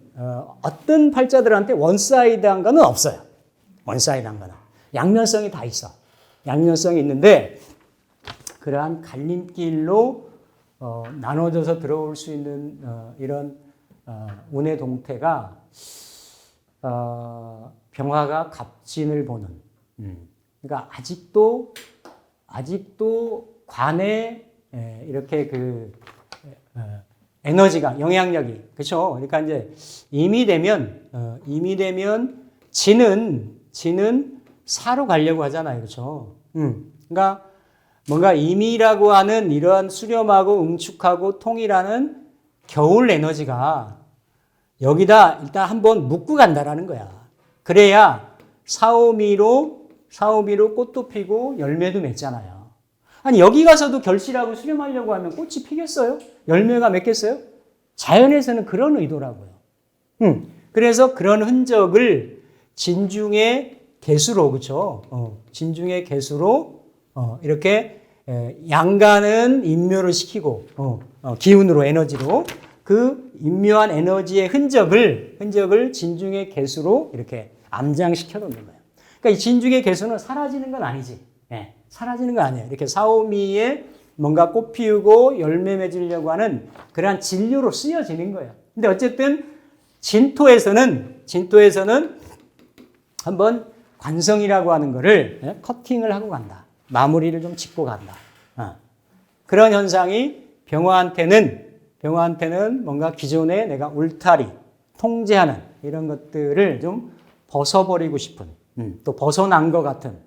어떤 팔자들한테 원사이드한 거는 없어요. 원사이드한 거는. 양면성이 다 있어. 양면성이 있는데 그러한 갈림길로 나눠져서 들어올 수 있는 이런 운의 동태가 병화가 갑진을 보는 그러니까 아직도 관에 이렇게 에너지가, 영향력이, 그렇죠? 그러니까 이제 이미 되면 진은 사로 가려고 하잖아요, 그렇죠? 그러니까 뭔가 임이라고 하는 이러한 수렴하고 응축하고 통일하는 겨울 에너지가 여기다 일단 한번 묶고 간다라는 거야. 그래야 사오미로 꽃도 피고 열매도 맺잖아요. 아니 여기 가서도 결실하고 수렴하려고 하면 꽃이 피겠어요? 열매가 맺겠어요? 자연에서는 그런 의도라고요. 그래서 그런 흔적을 진중의 개수로 그렇죠? 진중의 개수로 이렇게 양간은 인묘를 시키고 기운으로 에너지로 그 인묘한 에너지의 흔적을 진중의 개수로 이렇게 암장시켜 놓는 거예요. 그러니까 이 진중의 개수는 사라지는 건 아니지. 사라지는 거 아니에요. 이렇게 사오미에 뭔가 꽃 피우고 열매 맺으려고 하는 그러한 진료로 쓰여지는 거예요. 근데 어쨌든 진토에서는 한번 관성이라고 하는 거를 커팅을 하고 간다. 마무리를 좀 짓고 간다. 그런 현상이 병화한테는 병화한테는 뭔가 기존에 내가 울타리, 통제하는 이런 것들을 좀 벗어버리고 싶은, 또 벗어난 것 같은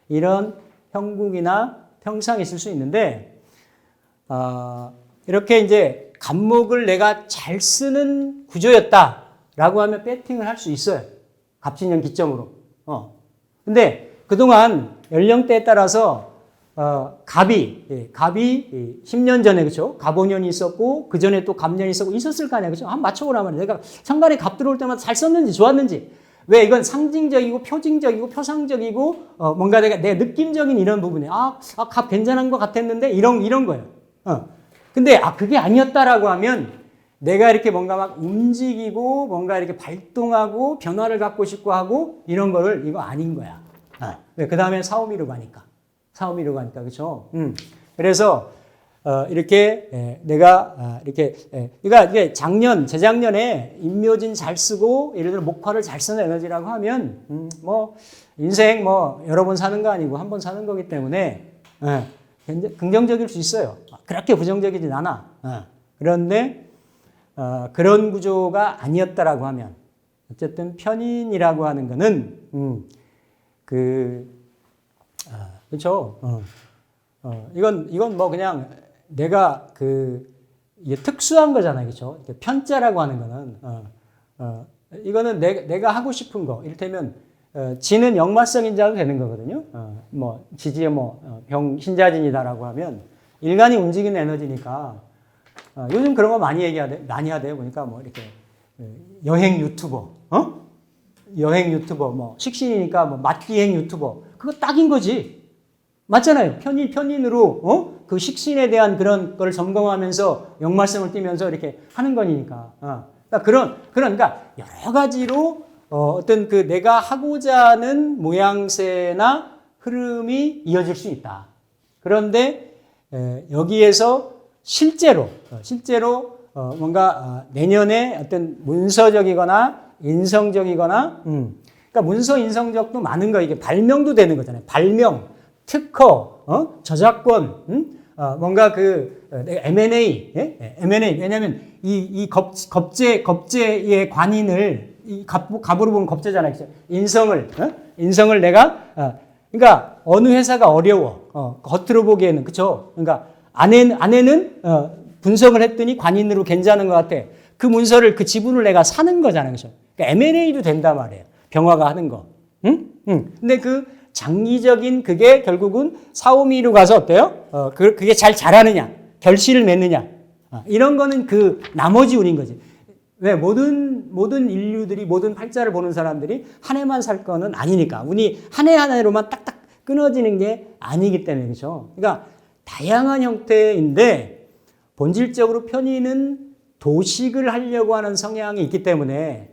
이런 형국이나 형상이 있을 수 있는데, 이렇게 이제 갑목을 내가 잘 쓰는 구조였다라고 하면 배팅을 할 수 있어요. 갑진년 기점으로. 근데 그동안 연령대에 따라서 갑이 10년 전에 그렇죠? 갑오년이 있었고 그 전에 또 갑년이 있었을 거 아니야, 그렇죠? 한번 맞춰보라면 내가 상관에 갑 들어올 때마다 잘 썼는지 좋았는지. 왜 이건 상징적이고 표징적이고 표상적이고 뭔가 내 느낌적인 이런 부분에 갑 괜찮은 것 같았는데 이런 거예요. 근데 그게 아니었다라고 하면 내가 이렇게 뭔가 막 움직이고 뭔가 이렇게 발동하고 변화를 갖고 싶고 하고 이런 거를 이거 아닌 거야. 왜? 그 다음에 사오미로 가니까. 그렇죠? 그래서 이렇게 내가 이렇게 그러니까 이게 재작년에 임묘진 잘 쓰고 예를 들어 목화를 잘 쓰는 에너지라고 하면 뭐 인생 뭐 여러 번 사는 거 아니고 한 번 사는 거기 때문에 굉장히 긍정적일 수 있어요. 그렇게 부정적이진 않아. 그런데 그런 구조가 아니었다라고 하면 어쨌든 편인이라고 하는 거는 그렇죠. 이건 뭐 그냥 내가 이게 특수한 거잖아요, 그렇죠? 편자라고 하는 거는 이거는 내가 하고 싶은 거, 이를테면 지는 역마성인자도 되는 거거든요. 뭐 지지에 병신자진이다라고 하면 일간이 움직이는 에너지니까 요즘 그런 거 많이 하대요. 보니까 뭐 이렇게 여행 유튜버, 뭐 식신이니까 뭐 맛기행 유튜버, 그거 딱인 거지. 맞잖아요. 편인으로 그 식신에 대한 그런 걸 점검하면서 역말씀을 띠면서 이렇게 하는 거니까. 그러니까 여러 가지로 어떤 내가 하고자 하는 모양새나 흐름이 이어질 수 있다. 그런데 여기에서 실제로 뭔가 내년에 어떤 문서적이거나 인성적이거나 그러니까 문서 인성적도 많은 거, 이게 발명도 되는 거잖아요. 발명, 특허, 저작권, 뭔가 M&A, M&A. 왜냐면 이 겁제의 관인을, 갑으로 보면 겁제잖아요. 인성을 내가, 그러니까 어느 회사가 어려워. 겉으로 보기에는, 그쵸? 그러니까 안에는 분석을 했더니 관인으로 괜찮은 것 같아. 그 문서를, 그 지분을 내가 사는 거잖아요. 그죠? 그러니까 M&A도 된단 말이에요. 병화가 하는 거. 근데 장기적인 그게 결국은 사오미로 가서 어때요? 그게 잘 자라느냐, 결실을 맺느냐, 이런 거는 나머지 운인 거지. 왜? 모든 인류들이, 모든 팔자를 보는 사람들이 한 해만 살 거는 아니니까. 운이 한 해 한 해로만 딱딱 끊어지는 게 아니기 때문에, 그죠? 그러니까 다양한 형태인데 본질적으로 편인은 도식을 하려고 하는 성향이 있기 때문에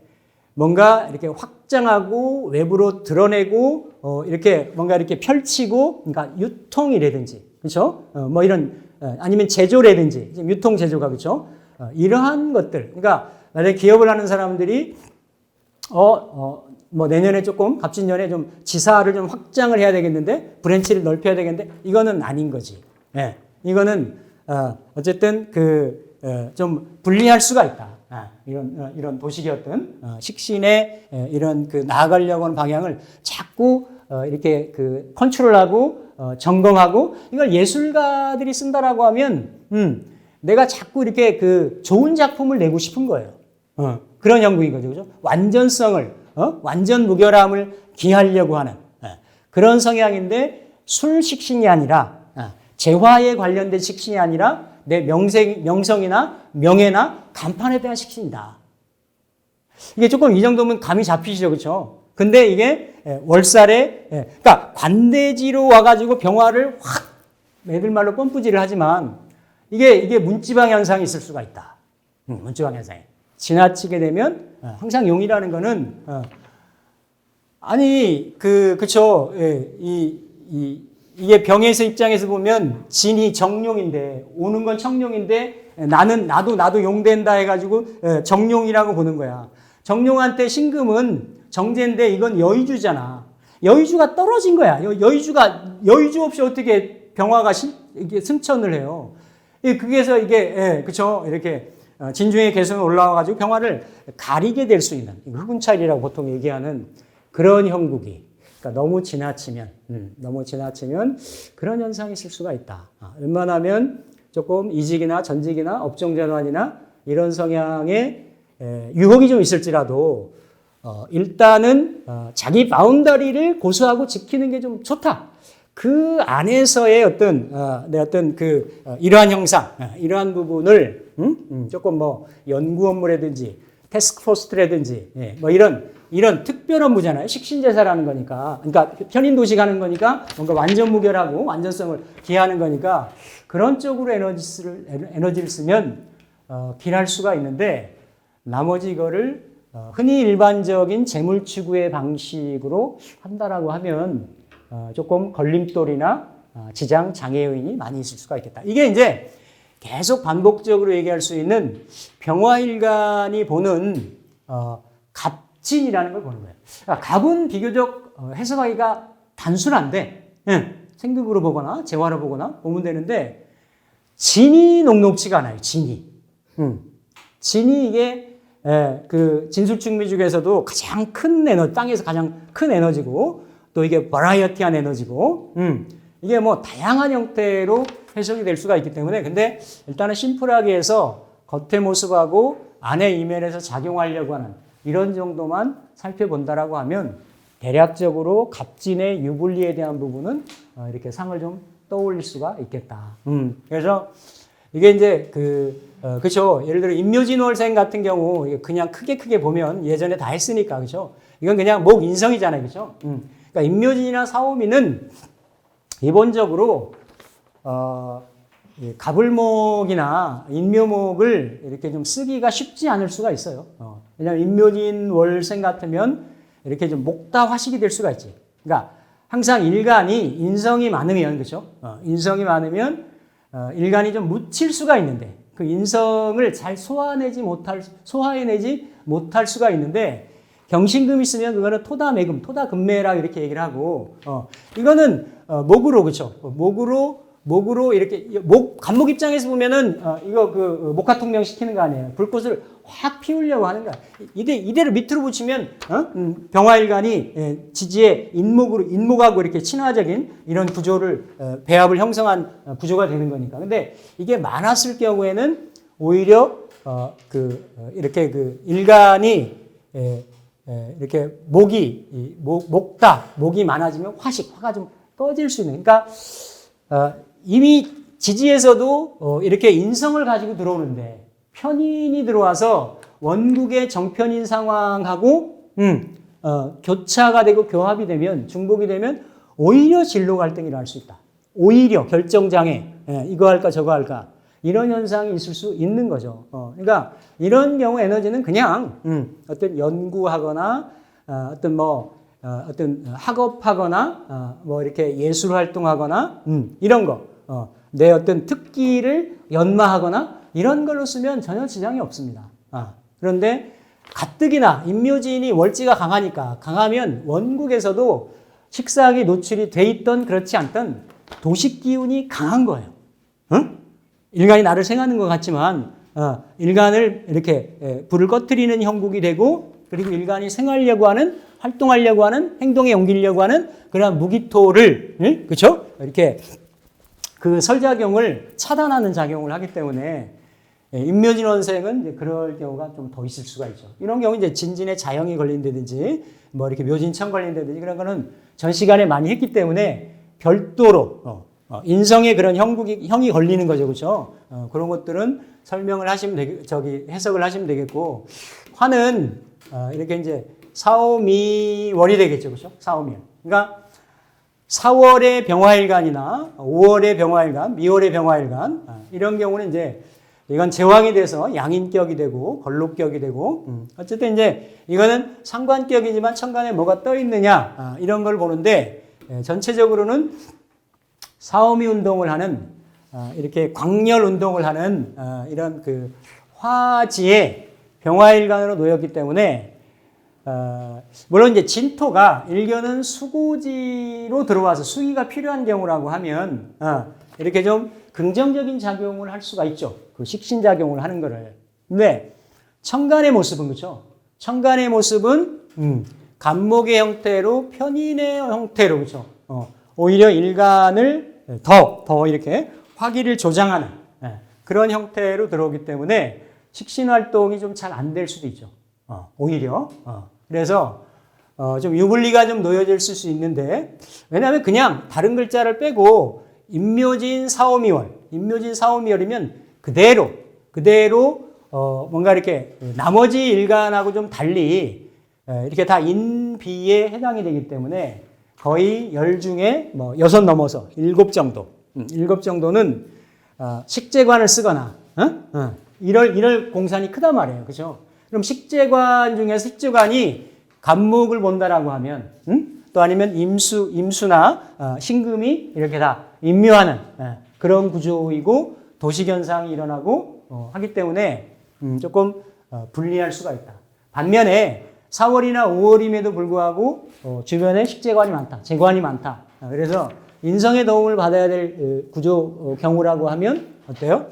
뭔가 이렇게 확장하고 외부로 드러내고 이렇게 뭔가 이렇게 펼치고, 그러니까 유통이라든지, 그렇죠? 뭐 이런 아니면 제조라든지, 지금 유통 제조가, 그렇죠? 이러한 것들. 그러니까 만약에 기업을 하는 사람들이 뭐 내년에 조금 갑진년에 좀 지사를 좀 확장을 해야 되겠는데, 브랜치를 넓혀야 되겠는데, 이거는 아닌 거지. 예. 이거는 어쨌든 좀 분리할 수가 있다. 이런 도식의 어떤 식신의 이런 나아가려고 하는 방향을 자꾸 이렇게 컨트롤하고 점검하고, 이걸 예술가들이 쓴다라고 하면 내가 자꾸 이렇게 좋은 작품을 내고 싶은 거예요. 그런 형국인 거죠, 그죠? 완전성을 완전 무결함을 기하려고 하는 그런 성향인데, 술 식신이 아니라 재화에 관련된 식신이 아니라 내 명성이나 명예나 간판에 대한 식신이다. 이게 조금 이 정도면 감이 잡히시죠, 그렇죠? 근데 이게 월살에, 그러니까 관대지로 와가지고 병화를 확 애들 말로 펌프질을 하지만 이게 문지방 현상이 있을 수가 있다. 문지방 현상이 지나치게 되면 항상 용이라는 거는 그쵸? 이게 병에서 입장에서 보면 진이 정룡인데, 오는 건 청룡인데, 나도 용된다 해가지고 정룡이라고 보는 거야. 정룡한테 신금은 정제인데 이건 여의주잖아. 여의주가 떨어진 거야. 여의주 없이 어떻게 병화가 이게 승천을 해요. 그게서 이게, 예, 그쵸. 이렇게 진중의 개성이 올라와가지고 병화를 가리게 될 수 있는, 흑운찰이라고 보통 얘기하는 그런 형국이. 그러니까 너무 지나치면 그런 현상이 있을 수가 있다. 웬만하면 조금 이직이나 전직이나 업종전환이나 이런 성향의 유혹이 좀 있을지라도 일단은 자기 바운더리를 고수하고 지키는 게 좀 좋다. 그 안에서의 어떤 이러한 형상, 이러한 부분을 조금 뭐 연구 업무라든지 태스크포스라든지 뭐 이런 특별 업무잖아요. 식신제사라는 거니까. 그러니까 편인 도시 가는 거니까 뭔가 완전 무결하고 완전성을 기하는 거니까 그런 쪽으로 에너지를 쓰면 길할 수가 있는데 나머지 이거를 흔히 일반적인 재물 추구의 방식으로 한다라고 하면 조금 걸림돌이나 지장 장애 요인이 많이 있을 수가 있겠다. 이게 이제 계속 반복적으로 얘기할 수 있는 병화일간이 보는 갑진이라는 걸 보는 거예요. 그러니까 갑은 비교적 해석하기가 단순한데 생극으로 보거나 재화로 보거나 보면 되는데 진이 녹록지가 않아요. 진이 이게 그 진술충미 중에서도 가장 큰 에너지, 땅에서 가장 큰 에너지고 또 이게 버라이어티한 에너지고 이게 뭐 다양한 형태로 해석이 될 수가 있기 때문에 근데 일단은 심플하게 해서 겉의 모습하고 안에 이면에서 작용하려고 하는 이런 정도만 살펴본다라고 하면 대략적으로 갑진의 유불리에 대한 부분은 이렇게 상을 좀 떠올릴 수가 있겠다. 그래서 이게 이제 그쵸. 예를 들어 임묘진월생 같은 경우 그냥 크게 보면 예전에 다 했으니까 그죠. 이건 그냥 목 인성이잖아요, 그죠. 그러니까 임묘진이나 사오미는 기본적으로 가불목이나 인묘목을 이렇게 좀 쓰기가 쉽지 않을 수가 있어요. 왜냐하면 임묘진월생 같으면 이렇게 좀 목다화식이 될 수가 있지. 그러니까 항상 일간이 인성이 많으면 그죠. 인성이 많으면 일간이 좀 묻힐 수가 있는데 그 인성을 잘 소화해내지 못할 수가 있는데 경신금 있으면 그거는 토다매금, 토다금매라고 이렇게 얘기를 하고 이거는 목으로 그렇죠. 목으로 이렇게 간목 입장에서 보면은 이거 목화통명 시키는 거 아니에요. 불꽃을 확 피우려고 하는 거야. 이대로 밑으로 붙이면 병화일간이 지지의 인목하고 이렇게 친화적인 이런 구조를 배합을 형성한 구조가 되는 거니까. 근데 이게 많았을 경우에는 오히려 이렇게 일간이 이렇게 목이 많아지면 화가 좀 꺼질 수 있는. 그러니까 이미 지지에서도 이렇게 인성을 가지고 들어오는데 편인이 들어와서 원국의 정편인 상황하고 교차가 되고 교합이 되면 중복이 되면 오히려 진로 갈등이 일어날 수 있다. 오히려 결정장애, 이거 할까 저거 할까 이런 현상이 있을 수 있는 거죠. 그러니까 이런 경우 에너지는 그냥 어떤 연구하거나 어떤 학업하거나 뭐 이렇게 예술 활동하거나 이런 거 내 어떤 특기를 연마하거나 이런 걸로 쓰면 전혀 지장이 없습니다. 그런데 가뜩이나 임묘진이 월지가 강하면 원국에서도 식상이 노출이 돼 있던 그렇지 않던 도식 기운이 강한 거예요. 일간이 나를 생하는 것 같지만 일간을 이렇게 불을 꺼뜨리는 형국이 되고 그리고 일간이 생하려고 하는 활동하려고 하는 행동에 옮기려고 하는 그런 무기토를 그렇죠? 이렇게 그 설작용을 차단하는 작용을 하기 때문에 임묘진 원생은 그럴 경우가 좀 더 있을 수가 있죠. 이런 경우 이제 진진에 자형이 걸린다든지 뭐 이렇게 묘진청 걸린다든지 그런 거는 전 시간에 많이 했기 때문에 별도로 인성의 그런 형이 걸리는 거죠, 그렇죠? 그런 것들은 설명을 하시면 해석을 하시면 되겠고 화는 이렇게 이제 사오미월이 되겠죠, 그렇죠? 사오미월. 그러니까 4월의 병화일간이나 5월의 병화일간, 미월의 병화일간 이런 경우는 이제 이건 제왕이 돼서 양인격이 되고 걸록격이 되고 어쨌든 이제 이거는 상관격이지만 천간에 뭐가 떠 있느냐 이런 걸 보는데 전체적으로는 사오미 운동을 하는 이렇게 광렬 운동을 하는 이런 그 화지에 병화일간으로 놓였기 때문에 물론 이제 진토가 일견은 수고지로 들어와서 수기가 필요한 경우라고 하면, 이렇게 좀 긍정적인 작용을 할 수가 있죠. 그 식신작용을 하는 거를. 근데 천간의 모습은, 그렇죠? 천간의 모습은, 간목의 형태로 편인의 형태로, 그렇죠? 오히려 일간을 더 이렇게 화기를 조장하는 그런 형태로 들어오기 때문에 식신 활동이 좀 잘 안 될 수도 있죠. 오히려. 그래서 좀 유불리가 좀 놓여질 수 있는데, 왜냐하면 그냥 다른 글자를 빼고 임묘진 사오미월이면 그대로 뭔가 이렇게 나머지 일간하고 좀 달리 이렇게 다 인비에 해당이 되기 때문에 거의 10 중에 뭐 6 넘어서 7 정도. 7 정도는 식재관을 쓰거나 이럴 공산이 크단 말이에요. 그죠? 그럼 식재관 중에서 식재관이 간목을 본다라고 하면 또 아니면 임수나 신금이 이렇게 다 임묘하는 그런 구조이고 도식현상이 일어나고 하기 때문에 조금 불리할 수가 있다. 반면에 4월이나 5월임에도 불구하고 주변에 식재관이 많다. 재관이 많다. 그래서 인성의 도움을 받아야 될 구조 경우라고 하면 어때요?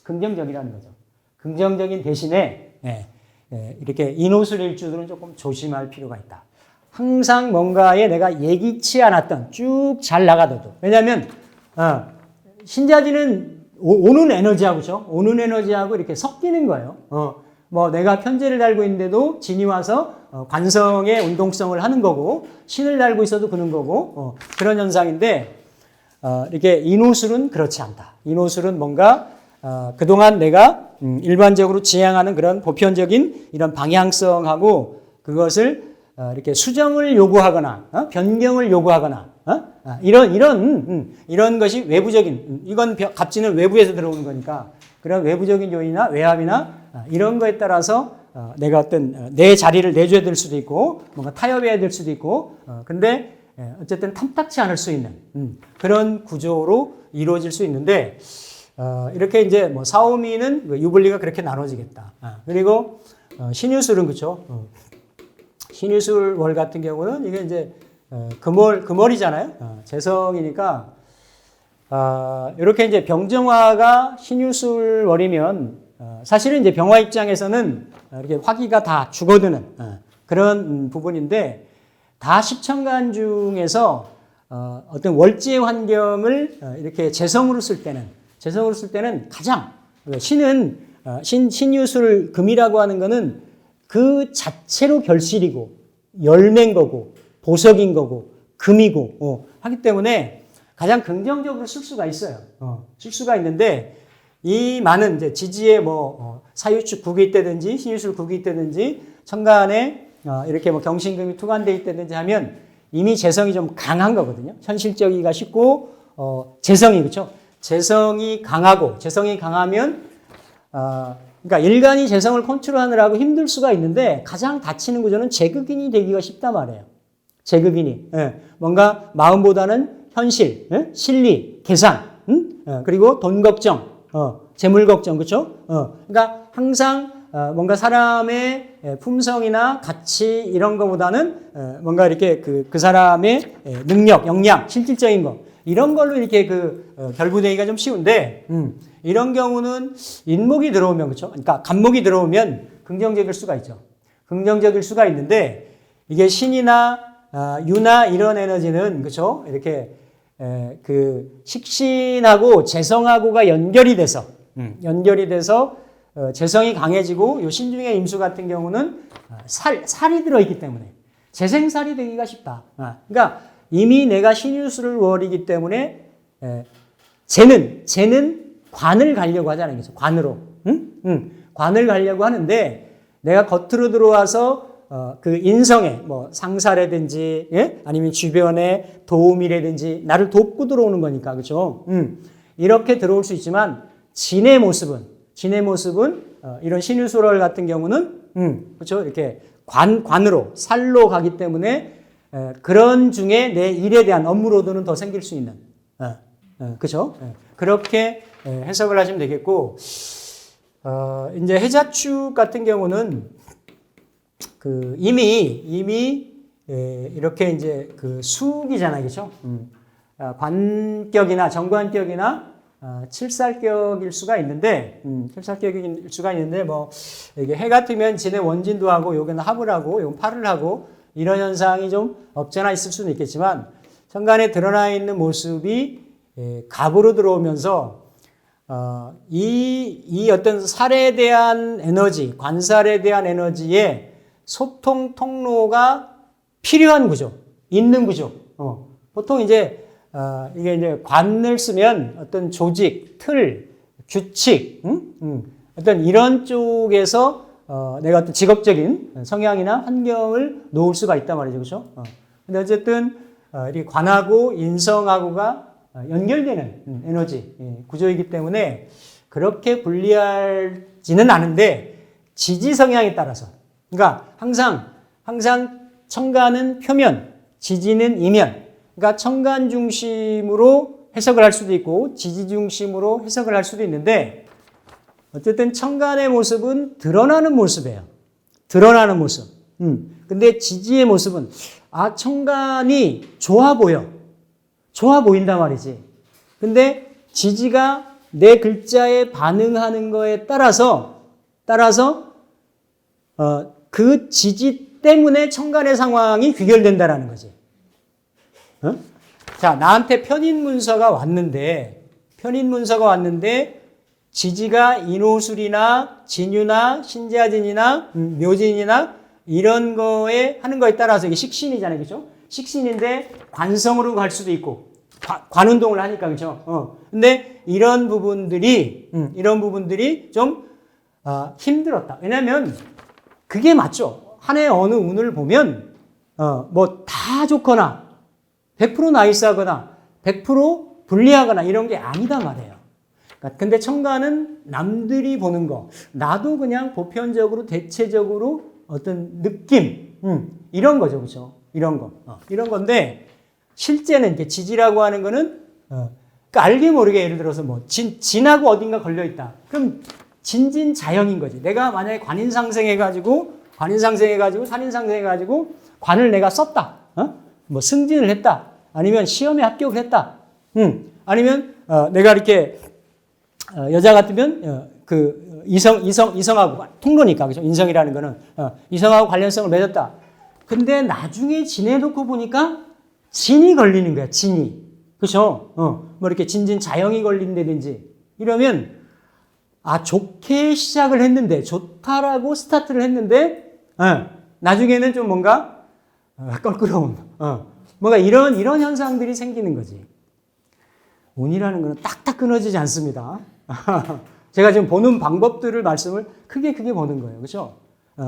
긍정적이라는 거죠. 긍정적인 대신에 이렇게 인호술 일주들은 조금 조심할 필요가 있다. 항상 뭔가에 내가 예기치 않았던 쭉 잘 나가도 왜냐하면 신자지는 오는 에너지하고 그렇죠? 오는 에너지하고 이렇게 섞이는 거예요. 뭐 내가 편제를 달고 있는데도 진이 와서 관성의 운동성을 하는 거고 신을 달고 있어도 그런 거고 그런 현상인데 이렇게 인호술은 그렇지 않다. 인호술은 뭔가 그동안 내가 일반적으로 지향하는 그런 보편적인 이런 방향성하고 그것을 이렇게 수정을 요구하거나 변경을 요구하거나 이런 것이 외부적인 이건 갑진은 외부에서 들어오는 거니까 그런 외부적인 요인이나 외압이나 이런 거에 따라서 내가 어떤 내 자리를 내줘야 될 수도 있고 뭔가 타협해야 될 수도 있고 근데 어쨌든 탐탁치 않을 수 있는 그런 구조로 이루어질 수 있는데 이렇게 이제 뭐 사오미는 유불리가 그렇게 나눠지겠다. 그리고 신유술은 그렇죠. 신유술월 같은 경우는 이게 이제 금월이잖아요. 재성이니까 이렇게 이제 병정화가 신유술월이면 사실은 이제 병화 입장에서는 이렇게 화기가 다 죽어드는 그런 부분인데 다 십천간 중에서 어떤 월지의 환경을 이렇게 재성으로 쓸 때는 가장 신은 신유술 금이라고 하는 거는 그 자체로 결실이고 열매인 거고 보석인 거고 금이고 하기 때문에 가장 긍정적으로 쓸 수가 있어요. 쓸 수가 있는데 이 많은 이제 지지의 뭐 사유축 국이 있다든지 신유술 국이 있다든지 천간에 이렇게 뭐 경신금이 투관돼 있다든지 하면 이미 재성이 좀 강한 거거든요. 현실적이기가 쉽고 재성이 그렇죠. 재성이 강하면 그러니까 일간이 재성을 컨트롤하느라고 힘들 수가 있는데 가장 다치는 구조는 재극인이 되기가 쉽단 말이에요. 재극인이 뭔가 마음보다는 현실, 실리, 계산, 그리고 돈 걱정, 재물 걱정, 그렇죠? 그러니까 항상 뭔가 사람의 품성이나 가치 이런 거보다는 뭔가 이렇게 그 사람의 능력, 역량, 실질적인 거 이런 걸로 이렇게 결부되기가 좀 쉬운데 이런 경우는 인목이 들어오면 그렇죠? 그러니까 간목이 들어오면 긍정적일 수가 있죠. 긍정적일 수가 있는데 이게 신이나 유나 이런 에너지는 그렇죠? 이렇게 그 식신하고 재성하고가 연결이 돼서 재성이 강해지고 요 신중의 임수 같은 경우는 살이 들어있기 때문에 재생살이 되기가 쉽다. 그러니까 이미 내가 신유술을 월이기 때문에 쟤는 관을 가려고 하잖아요. 그래서 관으로 관을 가려고 하는데 내가 겉으로 들어와서 그 인성에 뭐 상사라든지 아니면 주변의 도움이라든지 나를 돕고 들어오는 거니까 그렇죠. 이렇게 들어올 수 있지만 진의 모습은 이런 신유술월 같은 경우는 그렇죠. 이렇게 관으로 살로 가기 때문에 그런 중에 내 일에 대한 업무로드는 더 생길 수 있는 그렇죠. 그렇게 해석을 하시면 되겠고 이제 해자축 같은 경우는 이미 이렇게 이제 그 수기잖아요, 그렇죠? 관격이나 정관격이나 칠살격일 수가 있는데, 칠살격일 수가 있는데, 뭐, 이게 해 같으면 진의 원진도 하고, 여기는 합을 하고, 여기 팔을 하고, 이런 현상이 좀 없잖아 있을 수는 있겠지만, 천간에 드러나 있는 모습이 갑으로 들어오면서, 이 어떤 살에 대한 에너지, 관살에 대한 에너지에 소통 통로가 필요한 구조, 있는 구조. 보통 이제 이게 이제 관을 쓰면 어떤 조직, 틀, 규칙, 어떤 이런 쪽에서 내가 어떤 직업적인 성향이나 환경을 놓을 수가 있단 말이죠, 그렇죠? 근데 어쨌든 이 관하고 인성하고가 연결되는 에너지 구조이기 때문에 그렇게 분리하지는 않은데 지지 성향에 따라서, 그러니까 항상 천간은 표면, 지지는 이면. 그러니까 천간 중심으로 해석을 할 수도 있고 지지 중심으로 해석을 할 수도 있는데 어쨌든 천간의 모습은 드러나는 모습이에요. 드러나는 모습. 근데 지지의 모습은 천간이 좋아 보여. 좋아 보인단 말이지. 근데 지지가 내 글자에 반응하는 거에 따라서 그 지지 때문에 천간의 상황이 귀결된다라는 거지. 자, 나한테 편인문서가 왔는데 지지가 인호술이나 진유나 신자진이나 묘진이나 이런 거에 하는 거에 따라서 이게 식신이잖아요, 그렇죠? 식신인데 관성으로 갈 수도 있고 관운동을 하니까, 그렇죠? 근데 이런 부분들이 좀 힘들었다. 왜냐하면 그게 맞죠. 한 해 어느 운을 보면 뭐 다 좋거나 100% 나이스하거나 100% 불리하거나 이런 게 아니다 말이에요. 근데 천간은 남들이 보는 거, 나도 그냥 보편적으로 대체적으로 어떤 느낌, 이런 거죠, 그렇죠? 이런 건데 실제는 이제 지지라고 하는 거는 그러니까 알게 모르게 예를 들어서 뭐 진하고 어딘가 걸려 있다. 그럼 진진자영인 거지. 내가 만약에 관인상생해가지고 산인상생해가지고 관을 내가 썼다. 뭐 승진을 했다. 아니면 시험에 합격을 했다. 아니면 내가 이렇게 여자 같으면 그 이성하고 통로니까, 그죠? 인성이라는 거는 이성하고 관련성을 맺었다. 근데 나중에 지내놓고 보니까 진이 걸리는 거야. 진이, 그죠? 뭐 이렇게 진진자영이 걸린다든지 이러면 좋게 시작을 했는데 좋다라고 스타트를 했는데 나중에는 좀 뭔가 껄끄러운 뭔가 이런 현상들이 생기는 거지. 운이라는 거는 딱딱 끊어지지 않습니다. 제가 지금 보는 방법들을 말씀을 크게 보는 거예요. 그렇죠?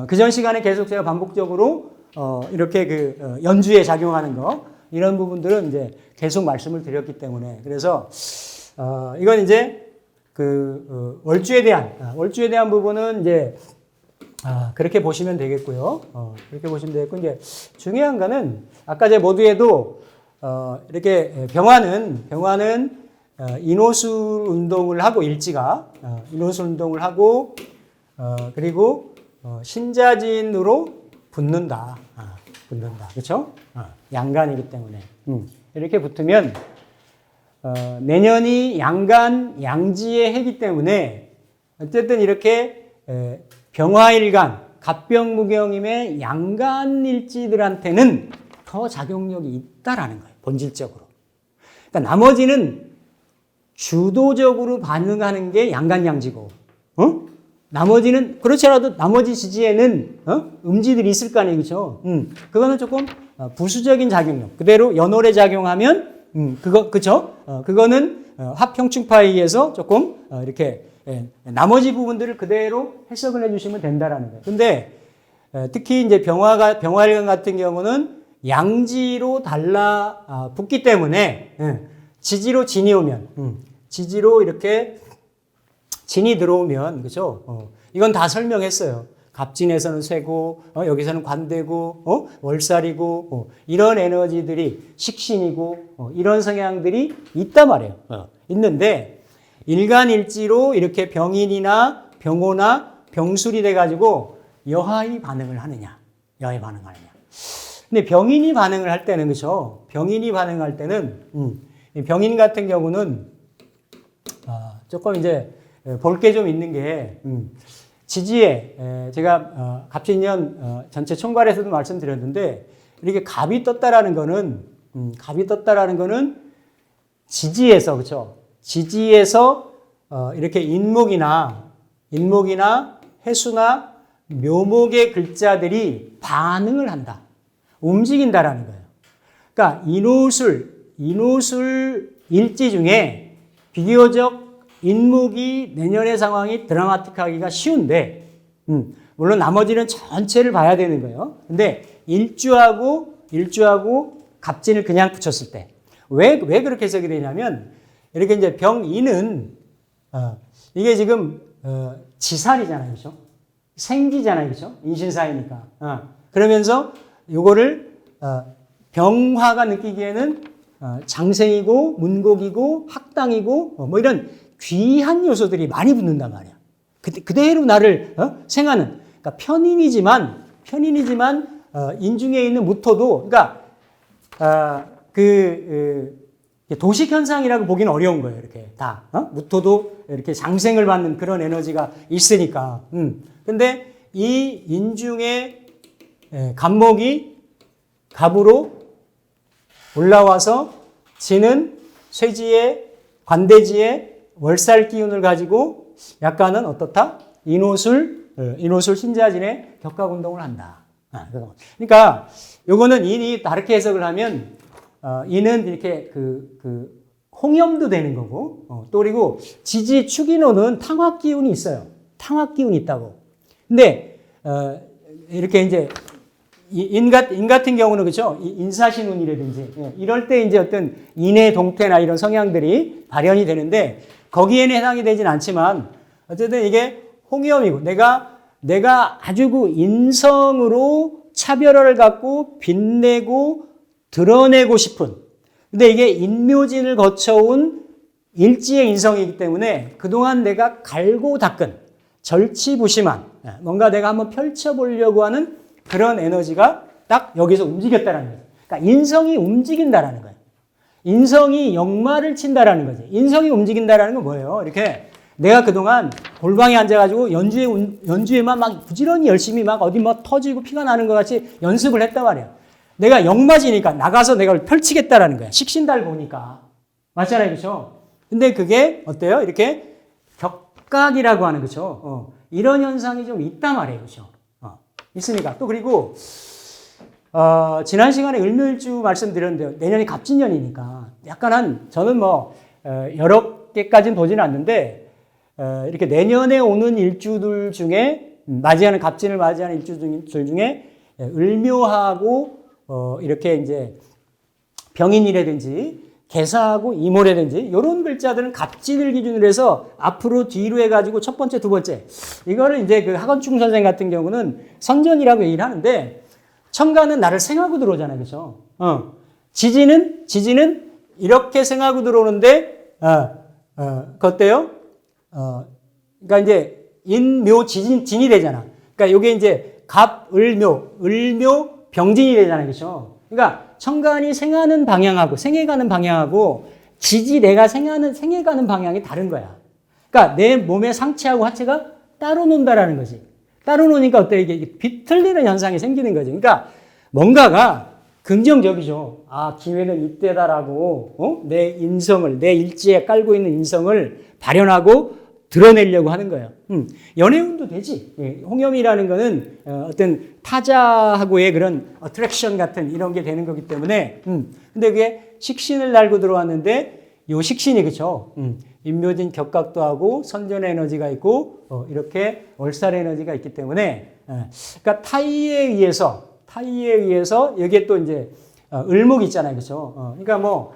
그전 시간에 계속 제가 반복적으로 이렇게 그 연주에 작용하는 거 이런 부분들은 이제 계속 말씀을 드렸기 때문에 그래서 이건 이제 그 월주에 대한 부분은 이제 그렇게 보시면 되겠고요. 그렇게 보시면 되겠고, 이제 중요한 거는 아까 제 모두에도 이렇게 병화는 인호술 운동을 하고 일지가 인호술 운동을 하고 그리고 신자진으로 붙는다. 그렇죠? 양간이기 때문에 이렇게 붙으면 내년이 양간 양지의 해기 때문에 어쨌든 이렇게 병화일간, 갑병무경임의 양간일지들한테는 더 작용력이 있다라는 거예요. 본질적으로. 그러니까 나머지는 주도적으로 반응하는 게 양간양지고, 나머지는 그렇지 않아도 나머지 지지에는 음지들이 있을 거 아니에요, 그렇죠? 그거는 조금 부수적인 작용력. 그대로 연월에 작용하면 그죠? 그거는 합평충파에 의해서 조금 이렇게 나머지 부분들을 그대로 해석을 해주시면 된다라는 거예요. 근데 특히 이제 병화일간 같은 경우는 양지로 달라 붙기 때문에 지지로 진이 오면 지지로 이렇게 진이 들어오면 그죠? 이건 다 설명했어요. 갑진에서는 쇠고 여기서는 관대고 월살이고 이런 에너지들이 식신이고 이런 성향들이 있단 말이에요. 있는데 일간일지로 이렇게 병인이나 병호나 병술이 돼가지고 여하의 반응을 하느냐. 여에 반응하느냐. 근데 병인이 반응을 할 때는, 그죠? 병인이 반응할 때는, 병인 같은 경우는, 조금 이제 볼 게 좀 있는 게, 지지에, 제가 갑진년 전체 총괄에서도 말씀드렸는데, 이렇게 갑이 떴다라는 거는, 지지에서, 그죠? 지지에서 이렇게 인목이나 해수나 묘목의 글자들이 반응을 한다. 움직인다라는 거예요. 그러니까 인호술 일지 중에 비교적 인목이 내년의 상황이 드라마틱하기가 쉬운데, 물론 나머지는 전체를 봐야 되는 거예요. 근데 일주하고 갑진을 그냥 붙였을 때, 왜 그렇게 해석이 되냐면, 이렇게 이제 병인은, 이게 지금, 지살이잖아요. 그죠? 생기잖아요. 그죠? 인신사이니까. 그러면서 요거를, 병화가 느끼기에는, 장생이고, 문곡이고, 학당이고, 뭐 이런 귀한 요소들이 많이 붙는단 말이야. 그대로 나를, 생하는. 그러니까 편인이지만, 인중에 있는 무토도, 그러니까, 도식 현상이라고 보기는 어려운 거예요. 이렇게 다. 무토도 이렇게 장생을 받는 그런 에너지가 있으니까. 근데 이 인중의 갑목이 갑으로 올라와서 지는 쇠지의 관대지의 월살 기운을 가지고 약간은 어떻다? 인호술 신자진의 격각 운동을 한다. 그러니까 요거는 인이 다르게 해석을 하면 인은 이렇게 홍염도 되는 거고, 또 그리고 지지 축인호는 탕화 기운이 있어요. 탕화 기운이 있다고. 근데 이렇게 이제 인 같은 경우는 그죠? 인사신운이라든지 이럴 때 이제 어떤 인의 동태나 이런 성향들이 발현이 되는데 거기에는 해당이 되진 않지만 어쨌든 이게 홍염이고 내가 아주 그 인성으로 차별화를 갖고 빛내고 드러내고 싶은, 근데 이게 인묘진을 거쳐온 일지의 인성이기 때문에 그동안 내가 갈고 닦은 절치부심한 뭔가 내가 한번 펼쳐보려고 하는 그런 에너지가 딱 여기서 움직였다라는 거예요. 그러니까 인성이 움직인다라는 거예요. 인성이 역마를 친다라는 거지. 인성이 움직인다라는 건 뭐예요? 이렇게 내가 그동안 골방에 앉아가지고 연주에만 막 부지런히 열심히 막 어디 뭐 터지고 피가 나는 것 같이 연습을 했단 말이야. 내가 역마지니까 나가서 내가 펼치겠다라는 거야. 식신달 보니까. 맞잖아요. 그렇죠? 근데 그게 어때요? 이렇게 격각이라고 하는, 그렇죠? 이런 현상이 좀 있단 말이에요. 그렇죠? 있으니까. 또 그리고 지난 시간에 을묘일주 말씀드렸는데요. 내년이 갑진년이니까 약간 저는 뭐 여러 개까지는 보지는 않는데 이렇게 내년에 오는 일주들 중에 맞이하는 갑진을 맞이하는 일주들 중에 을묘하고 이렇게 이제 병인이라든지 개사하고 이모라든지 이런 글자들은 갑진을 기준으로 해서 앞으로 뒤로 해가지고 첫 번째, 두 번째 이거를 이제 그 학원충 선생 같은 경우는 선전이라고 얘기를 하는데 천간은 나를 생하고 들어오잖아요, 그렇죠? 지지는 이렇게 생하고 들어오는데 그것도요. 그러니까 이제 인묘 진이 되잖아. 그러니까 이게 이제 갑 을묘 병진이 되잖아요, 그렇죠? 그러니까 천간이 생하는 방향하고 생해가는 방향하고 지지 내가 생해가는 방향이 다른 거야. 그러니까 내 몸의 상체하고 하체가 따로 논다라는 거지. 따로 노니까 어때? 이게 비틀리는 현상이 생기는 거죠. 그러니까 뭔가가 긍정적이죠. 아, 기회는 이때다라고 내 인성을, 내 일지에 깔고 있는 인성을 발현하고 드러내려고 하는 거예요. 연애운도 되지. 예, 홍염이라는 거는 어떤 타자하고의 그런 어트랙션 같은 이런 게 되는 거기 때문에 근데 그게 식신을 달고 들어왔는데 요 식신이 그쵸. 인묘진 격각도 하고 선전의 에너지가 있고 이렇게 월살 에너지가 있기 때문에 그러니까 타이에 의해서 여기에 또 이제 을목이 있잖아요. 그쵸. 그러니까 뭐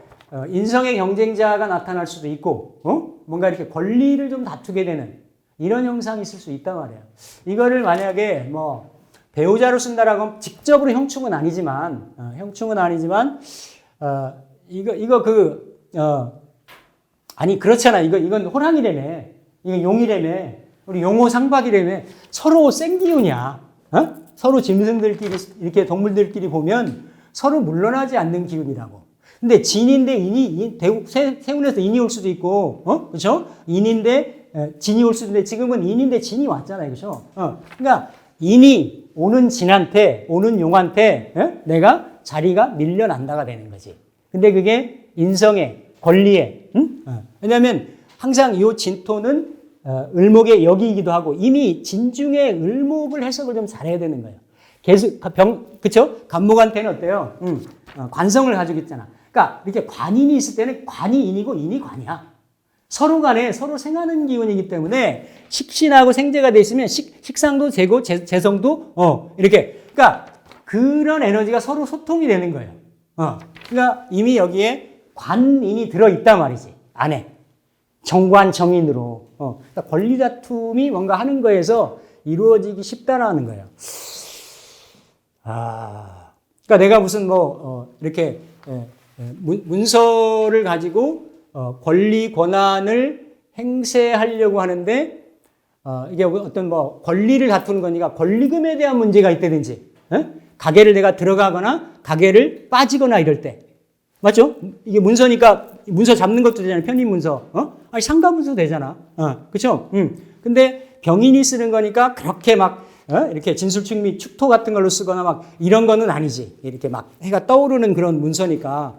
인성의 경쟁자가 나타날 수도 있고, 뭔가 이렇게 권리를 좀 다투게 되는 이런 현상이 있을 수 있단 말이에요. 이거를 만약에 뭐 배우자로 쓴다라고 하면 직접으로 형충은 아니지만, 아니, 그렇잖아. 이건 호랑이라며. 이건 용이라며. 우리 용호 상박이라며. 서로 센 기운이야. 서로 짐승들끼리 이렇게 동물들끼리 보면 서로 물러나지 않는 기운이라고. 근데 진인데 인이 세운에서 인이 올 수도 있고, 그렇죠? 인인데 진이 올 수도 있는데 지금은 인인데 진이 왔잖아요, 그렇죠? 그러니까 인이 오는 진한테, 오는 용한테 내가 자리가 밀려난다가 되는 거지. 근데 그게 인성의 권리에, 왜냐하면 항상 이 진토는 을목의 역이기도 하고 이미 진중의 을목을 해석을 좀 잘해야 되는 거예요. 계속 그쵸? 간목한테는 어때요? 관성을 가지고 있잖아. 그러니까 이렇게 관인이 있을 때는 관이 인이고 인이 관이야. 서로 간에 서로 생하는 기운이기 때문에 식신하고 생재가 돼 있으면 식상도 재고 재성도 이렇게 그러니까 그런 에너지가 서로 소통이 되는 거예요. 그러니까 이미 여기에 관인이 들어 있단 말이지. 안에 정관 정인으로 그러니까 권리 다툼이 뭔가 하는 거에서 이루어지기 쉽다라는 거예요. 그러니까 내가 무슨 이렇게 문서를 가지고 권리 권한을 행세하려고 하는데 이게 어떤 권리를 다투는 거니까 권리금에 대한 문제가 있다든지 가게를 내가 들어가거나 가게를 빠지거나 이럴 때 맞죠? 이게 문서니까 문서 잡는 것도 되잖아요. 편입 문서. 아니 상가 문서 되잖아. 그렇죠? 근데 병인이 쓰는 거니까 그렇게 막 이렇게 진술축 및 축토 같은 걸로 쓰거나 막 이런 거는 아니지. 이렇게 막 해가 떠오르는 그런 문서니까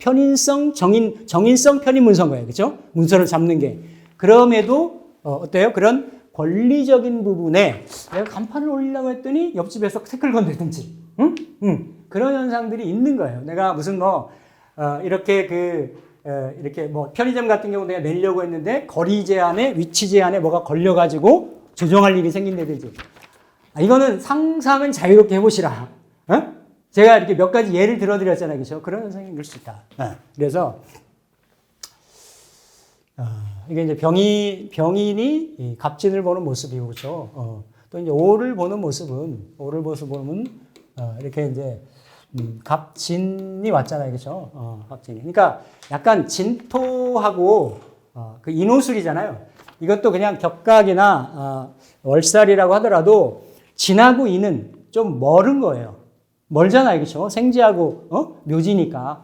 편인성 정인성 편입 문서인 거예요. 그렇죠? 문서를 잡는 게. 그럼에도 어때요? 그런 권리적인 부분에 내가 간판을 올리려고 했더니 옆집에서 태클 건드든지 그런 현상들이 있는 거예요. 내가 무슨 이렇게 이렇게 편의점 같은 경우 내가 내려고 했는데 거리 제한에 위치 제한에 뭐가 걸려가지고 조정할 일이 생긴다든지. 이거는 상상은 자유롭게 해보시라. 제가 이렇게 몇 가지 예를 들어드렸잖아요. 그렇죠? 그런 현상이 있을 수 있다. 그래서 이게 이제 병인이 갑진을 보는 모습이고, 그렇죠? 또 이제 오를 보는 모습은 이렇게 이제 갑진이 왔잖아요, 그렇죠? 갑진이. 그러니까 약간 진토하고 그 인호술이잖아요. 이것도 그냥 격각이나 월살이라고 하더라도 진하고 인은 좀 멀은 거예요. 멀잖아요, 그렇죠? 생지하고 묘지니까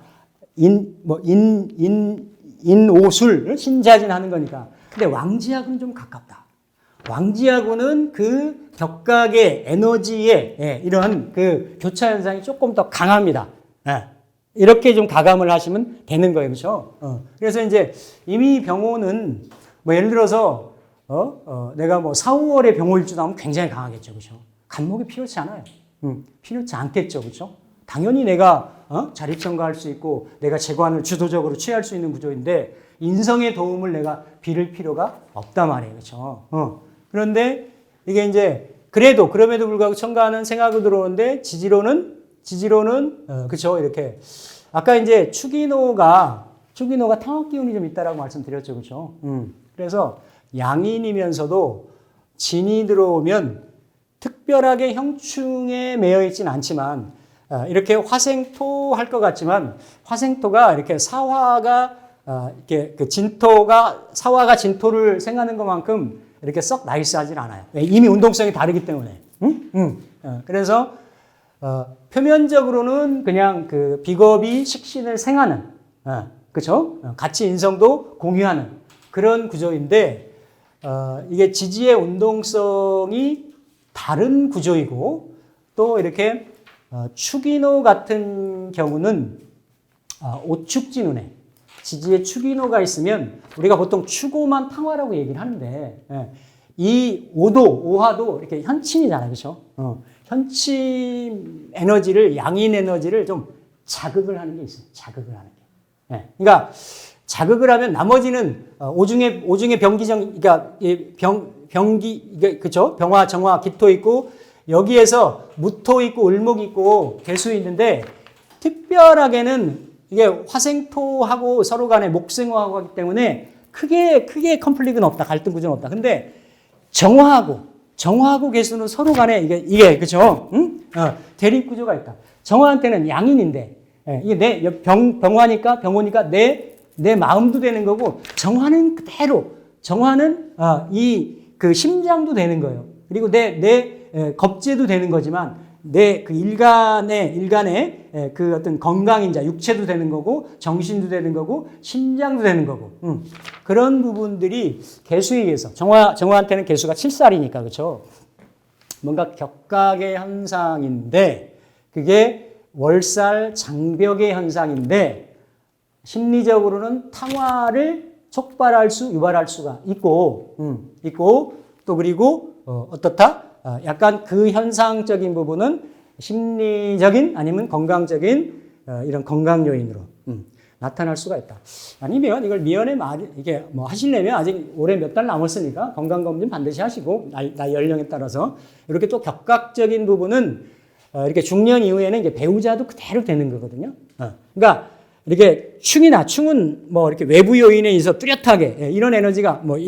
인오술 신자진하는 거니까. 근데 왕지하고는 좀 가깝다. 왕지하고는 그 격각의 에너지의 이런 그 교차 현상이 조금 더 강합니다. 이렇게 좀 가감을 하시면 되는 거예요, 그렇죠? 그래서 이제 이미 병호는 예를 들어서 내가 4, 5월에 병호일주 나오면 굉장히 강하겠죠, 그렇죠? 간목이 필요치 않아요. 필요치 않겠죠, 그렇죠? 당연히 내가 자립청가할 수 있고 내가 재관을 주도적으로 취할 수 있는 구조인데 인성의 도움을 내가 빌을 필요가 없단 말이에요, 그렇죠? 그런데 이게 이제 그럼에도 불구하고 청가하는 생각으로 들어오는데 지지로는 그렇죠, 이렇게 아까 이제 축인호가 탕업 기운이 좀 있다라고 말씀드렸죠, 그렇죠? 그래서 양인이면서도 진이 들어오면 특별하게 형충에 매여 있지는 않지만 이렇게 화생토 할 것 같지만 화생토가 이렇게 사화가 이렇게 그 진토가 사화가 진토를 생하는 것만큼 이렇게 썩 나이스하진 않아요. 이미 운동성이 다르기 때문에. 그래서 표면적으로는 그냥 그 비겁이 식신을 생하는, 그렇죠? 같이 인성도 공유하는 그런 구조인데 이게 지지의 운동성이 다른 구조이고 또 이렇게 축인호 같은 경우는 오축진운에 지지에 축인호가 있으면 우리가 보통 축오만 탕화라고 얘기를 하는데 이 오화도 이렇게 현친이잖아요, 그렇죠? 현침 에너지를 양인 에너지를 좀 자극을 하는 게 있어요. 자극을 하는 게. 그러니까 자극을 하면 나머지는 오중에 병기정 그러니까 병기 그렇죠? 병화 정화 기토 있고 여기에서 무토 있고 을목 있고 개수 있는데 특별하게는 이게 화생토하고 서로 간에 목생화하고 하기 때문에 크게 컨플릭트는 없다. 갈등 구조는 없다. 근데 정화하고 개수는 서로 간에 이게 그죠? 대립 구조가 있다. 정화한테는 양인인데 이게 내 병화니까 병호니까 내 마음도 되는 거고 정화는 그대로 정화는 이 그 심장도 되는 거예요. 그리고 내 겁재도 되는 거지만 내 그 일간의 그 어떤 건강인자, 육체도 되는 거고 정신도 되는 거고 심장도 되는 거고 그런 부분들이 개수에 의해서 정화한테는 개수가 7살이니까 그렇죠. 뭔가 격각의 현상인데 그게 월살 장벽의 현상인데 심리적으로는 탕화를 유발할 수가 있고 또 그리고 어떻다? 약간 그 현상적인 부분은 심리적인 아니면 건강적인 이런 건강 요인으로 나타날 수가 있다. 아니면 이걸 미연에 이게 뭐 하시려면 아직 올해 몇 달 남았으니까 건강검진 반드시 하시고 나이 연령에 따라서 이렇게 또 격각적인 부분은 이렇게 중년 이후에는 이제 배우자도 그대로 되는 거거든요. 그러니까 이렇게 충은 뭐 이렇게 외부 요인에 의해서 뚜렷하게 이런 에너지가 뭐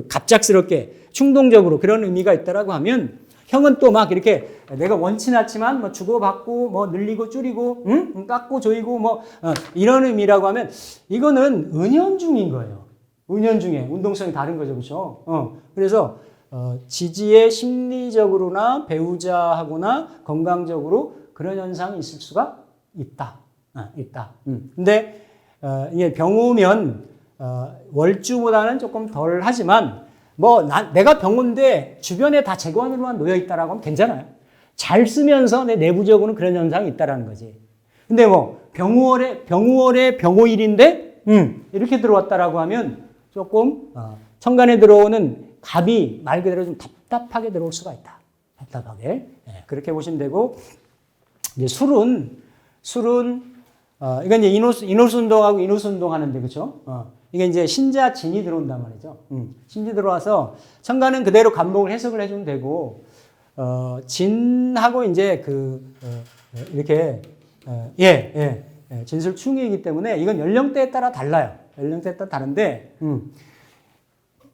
갑작스럽게 충동적으로 그런 의미가 있다라고 하면 형은 또 막 이렇게 내가 원치 않지만 뭐 주고받고 뭐 늘리고 줄이고 깎고 조이고 뭐 이런 의미라고 하면 이거는 은연중인 거예요. 은연중에 운동성이 다른 거죠, 그렇죠? 그래서 지지의 심리적으로나 배우자하고나 건강적으로 그런 현상이 있을 수가 있다. 근데 이게 병 오면 월주보다는 조금 덜 하지만 뭐 내가 병원인데 주변에 다 재관으로만 놓여 있다라고 하면 괜찮아요. 잘 쓰면서 내 내부적으로는 그런 현상이 있다라는 거지. 근데 뭐 병우월에 병호일인데 이렇게 들어왔다라고 하면 조금 천간에 들어오는 갑이 말 그대로 좀 답답하게 들어올 수가 있다. 답답하게. 그렇게 보시면 되고 이제 술은 이건 이제 이노스 운동하고 이노스 운동 하는데 그렇죠? 이게 이제 신자 진이 들어온단 말이죠. 신지 들어와서 천간은 그대로 감목을 해석을 해주면 되고 진하고 이제 이렇게 진술충이기 때문에 이건 연령대에 따라 달라요. 연령대에 따라 다른데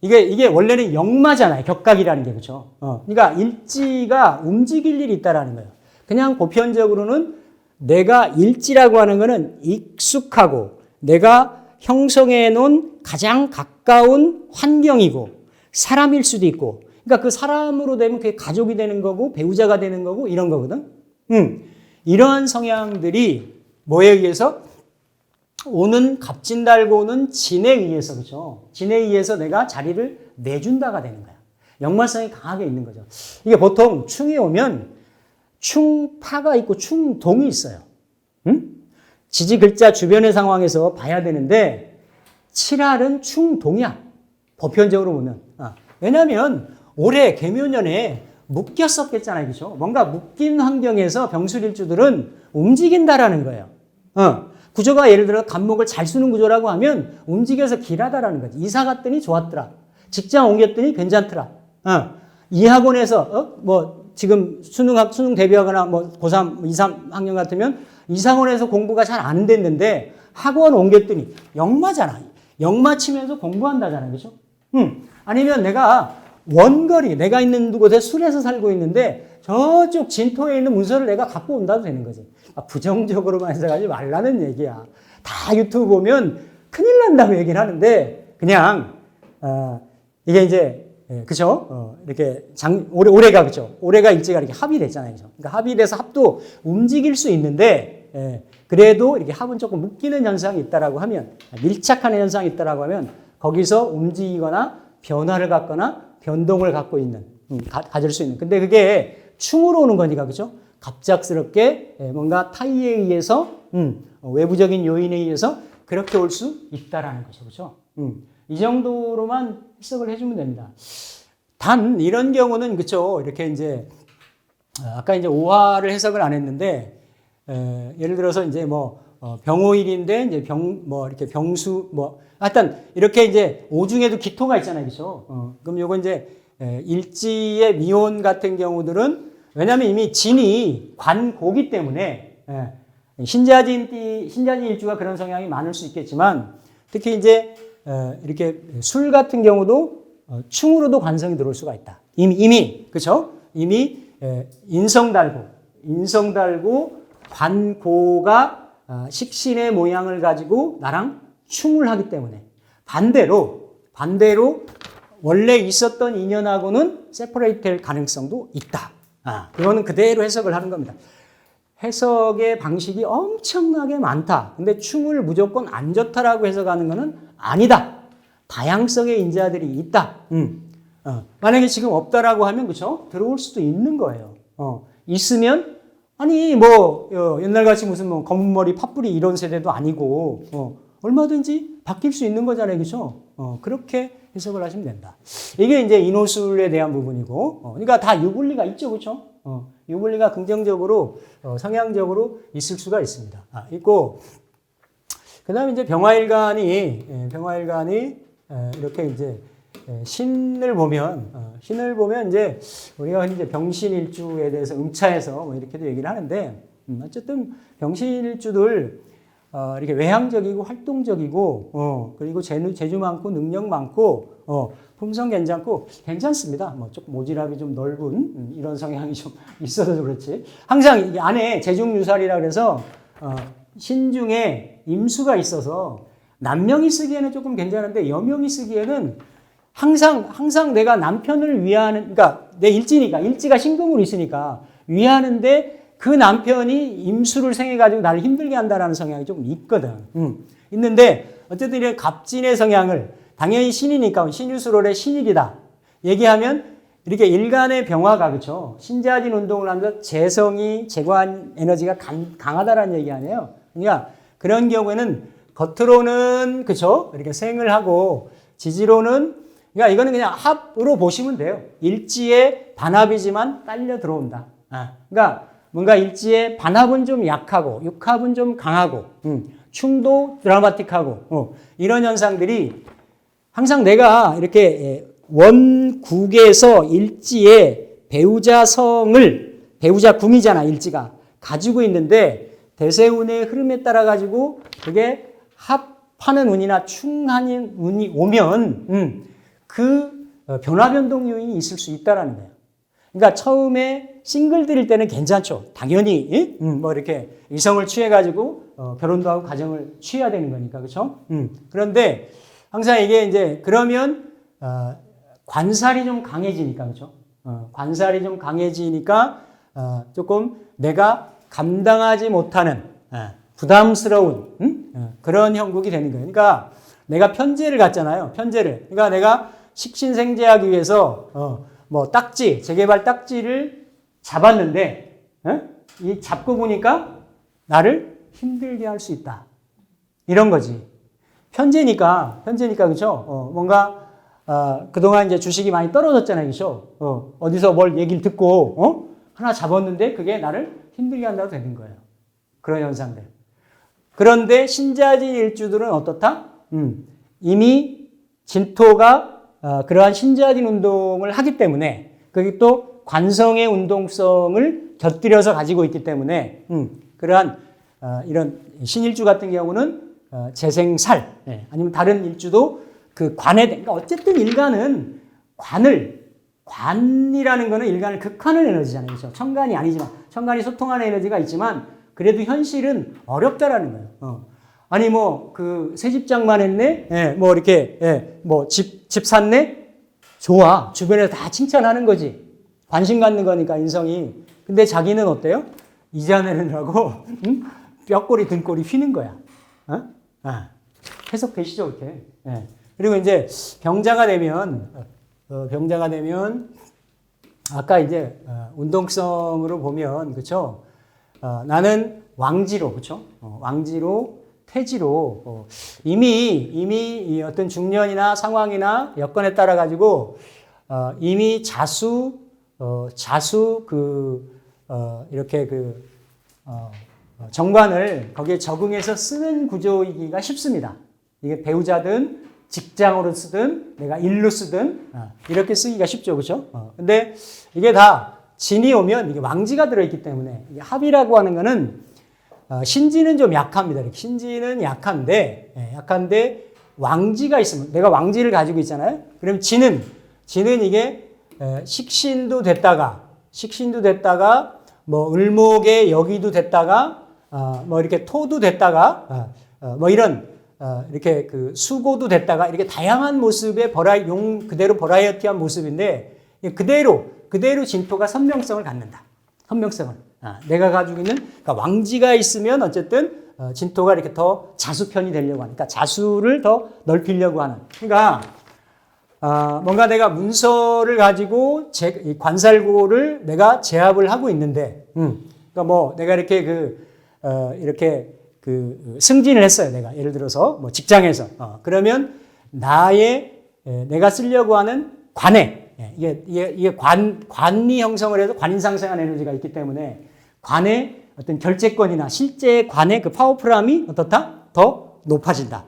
이게 원래는 역마잖아요. 격각이라는 게 그렇죠. 그러니까 일지가 움직일 일이 있다라는 거예요. 그냥 보편적으로는 내가 일지라고 하는 거는 익숙하고 내가 형성해 놓은 가장 가까운 환경이고 사람일 수도 있고 그러니까 그 사람으로 되면 그게 가족이 되는 거고 배우자가 되는 거고 이런 거거든. 이러한 성향들이 뭐에 의해서 오는 갑진 달고 오는 진에 의해서 그렇죠. 진에 의해서 내가 자리를 내준다가 되는 거야. 역마성이 강하게 있는 거죠. 이게 보통 충이 오면 충파가 있고 충동이 있어요. 지지 글자 주변의 상황에서 봐야 되는데 7할은 충동이야. 보편적으로 보면. 왜냐하면 올해 개묘년에 묶였었겠잖아요. 그렇죠? 뭔가 묶인 환경에서 병술일주들은 움직인다라는 거예요. 구조가 예를 들어 간목을 잘 쓰는 구조라고 하면 움직여서 길하다라는 거지. 이사 갔더니 좋았더라. 직장 옮겼더니 괜찮더라. 이 학원에서 뭐 지금 수능 대비하거나 뭐 고3, 2, 3학년 같으면 이상원에서 공부가 잘 안 됐는데 학원 옮겼더니 역마잖아. 역마 치면서 공부한다잖아요. 그렇죠? 아니면 내가 내가 있는 곳에 술에서 살고 있는데 저쪽 진토에 있는 문서를 내가 갖고 온다도 되는 거지. 부정적으로만 해석하지 말라는 얘기야. 다 유튜브 보면 큰일 난다고 얘기를 하는데 그냥 이게 이제 그죠? 이렇게 올해가 그죠? 올해가 일지가 이렇게 합이 됐잖아요. 그죠? 그러니까 합이 돼서 합도 움직일 수 있는데 그래도 이렇게 합은 조금 묶이는 현상이 있다라고 하면 밀착하는 현상이 있다라고 하면 거기서 움직이거나 변화를 갖거나 변동을 갖고 있는 가질 수 있는. 근데 그게 충으로 오는 거니까 그죠? 갑작스럽게 뭔가 타이에 의해서 외부적인 요인에 의해서 그렇게 올 수 있다라는 거죠. 그죠? 이 정도로만 해석을 해주면 됩니다. 단 이런 경우는 그렇죠. 이렇게 이제 아까 이제 오화를 해석을 안 했는데 예를 들어서 이제 뭐 병오일인데 이제 이렇게 병수 하여튼 이렇게 이제 오중에도 기토가 있잖아요, 그렇죠? 그럼 요거 이제 일지의 미혼 같은 경우들은 왜냐하면 이미 진이 관고기 때문에 신자진 일주가 그런 성향이 많을 수 있겠지만 특히 이제 이렇게 술 같은 경우도 충으로도 관성이 들어올 수가 있다. 이미 그렇죠? 이미 인성 달고 관고가 식신의 모양을 가지고 나랑 충을 하기 때문에 반대로 원래 있었던 인연하고는 세퍼레이트 될 가능성도 있다. 그거는 그대로 해석을 하는 겁니다. 해석의 방식이 엄청나게 많다. 근데 충을 무조건 안 좋다라고 해석하는 것은 아니다. 다양성의 인자들이 있다. 만약에 지금 없다라고 하면 그렇죠? 들어올 수도 있는 거예요. 있으면 아니 뭐 옛날같이 무슨 뭐 검은 머리 팥뿌리 이런 세대도 아니고 얼마든지 바뀔 수 있는 거잖아요. 그렇죠? 그렇게 해석을 하시면 된다. 이게 이제 인호술에 대한 부분이고 그러니까 다 유불리가 있죠. 그렇죠? 유불리가 긍정적으로 성향적으로 있을 수가 있습니다. 있고 그다음에 이제 병화일간이 이렇게 이제 신을 보면 이제 우리가 이제 병신일주에 대해서 응차해서 뭐 이렇게도 얘기를 하는데 어쨌든 병신일주들 이렇게 외향적이고 활동적이고 그리고 재주 많고 능력 많고 품성 괜찮습니다. 뭐 조금 모질함이 좀 넓은 이런 성향이 좀 있어서 그렇지. 항상 이 안에 재중유살이라 그래서 신중에 임수가 있어서 남명이 쓰기에는 조금 괜찮은데 여명이 쓰기에는 항상 내가 남편을 위하는, 그러니까 내 일지니까, 일지가 신금으로 있으니까 위하는데 그 남편이 임수를 생해가지고 나를 힘들게 한다라는 성향이 좀 있거든. 있는데 어쨌든 이런 갑진의 성향을 당연히 신이니까 신유술월의 신일이다. 얘기하면 이렇게 일간의 병화가 그렇죠. 신자진 운동을 하면서 재성이 재관 에너지가 강하다라는 얘기 아니에요. 그러니까 그런 경우에는 겉으로는 그렇죠. 이렇게 생을 하고 지지로는 그러니까 이거는 그냥 합으로 보시면 돼요. 일지의 반합이지만 딸려 들어온다. 그러니까 뭔가 일지의 반합은 좀 약하고 육합은 좀 강하고 충도 드라마틱하고 이런 현상들이 항상 내가 이렇게 원국에서 일지의 배우자 궁이잖아. 일지가 가지고 있는데 대세운의 흐름에 따라 가지고 그게 합하는 운이나 충하는 운이 오면 그 변화 변동 요인이 있을 수 있다라는 거예요. 그러니까 처음에 싱글들일 때는 괜찮죠. 당연히 뭐 이렇게 이성을 취해 가지고 결혼도 하고 가정을 취해야 되는 거니까 그렇죠. 그런데 항상 이게 이제 그러면 관살이 좀 강해지니까 그렇죠. 관살이 좀 강해지니까 조금 내가 감당하지 못하는 부담스러운 그런 형국이 되는 거예요. 그러니까 내가 편제를 갖잖아요. 편제를. 그러니까 내가 식신생재하기 위해서 뭐 딱지, 재개발 딱지를 잡았는데 이 잡고 보니까 나를 힘들게 할 수 있다. 이런 거지. 편제니까 그렇죠. 뭔가 그동안 이제 주식이 많이 떨어졌잖아요. 그렇죠. 어디서 뭘 얘기를 듣고 하나 잡았는데 그게 나를 힘들게 한다고 되는 거예요. 그런 현상들. 그런데 신자진 일주들은 어떻다? 이미 진토가 그러한 신자진 운동을 하기 때문에 그게 또 관성의 운동성을 곁들여서 가지고 있기 때문에 그러한 이런 신일주 같은 경우는 재생살 아니면 다른 일주도 그 관에 그러니까 어쨌든 일간은 관이라는 거는 일간을 극하는 에너지잖아요. 그렇죠? 천간이 아니지만 천간이 소통하는 에너지가 있지만 그래도 현실은 어렵다라는 거예요. 아니 뭐 그 새 집장만 했네. 뭐 이렇게 뭐 집 샀네. 좋아. 주변에서 다 칭찬하는 거지. 관심 갖는 거니까 인성이. 근데 자기는 어때요? 이자 내느라고 뼈꼬리 등꼬리 휘는 거야. 해석되시죠, 이렇게. 그리고 이제 병자가 되면 아까 이제 운동성으로 보면 그렇죠. 나는 왕지로 그렇죠. 왕지로 태지로 이미 이 어떤 중년이나 상황이나 여건에 따라 가지고 이미 자수 이렇게 정관을 거기에 적응해서 쓰는 구조이기가 쉽습니다. 이게 배우자든 직장으로 쓰든 내가 일로 쓰든 이렇게 쓰기가 쉽죠, 그렇죠? 근데 이게 다 진이 오면 이게 왕지가 들어있기 때문에 이게 합이라고 하는 거는 신지는 좀 약합니다. 신지는 약한데 왕지가 있으면 내가 왕지를 가지고 있잖아요. 그럼 지는 이게 식신도 됐다가 뭐 을목의 여기도 됐다가 뭐 이렇게 토도 됐다가 뭐 이런 이렇게 그 수고도 됐다가 이렇게 다양한 모습의 용 그대로 버라이어티한 모습인데 그대로 진토가 선명성을 갖는다. 선명성을. 내가 가지고 있는 그러니까 왕지가 있으면 어쨌든 진토가 이렇게 더 자수편이 되려고 하니까 자수를 더 넓히려고 하는. 그러니까 뭔가 내가 문서를 가지고 관살고를 내가 제압을 하고 있는데, 그러니까 뭐 내가 이렇게 이렇게 승진을 했어요. 내가 예를 들어서 뭐 직장에서 그러면 내가 쓰려고 하는 관에 이게 관이 형성을 해서 관인상생한 에너지가 있기 때문에 관의 어떤 결재권이나 실제 관의 그 파워풀함이 어떻다? 더 높아진다.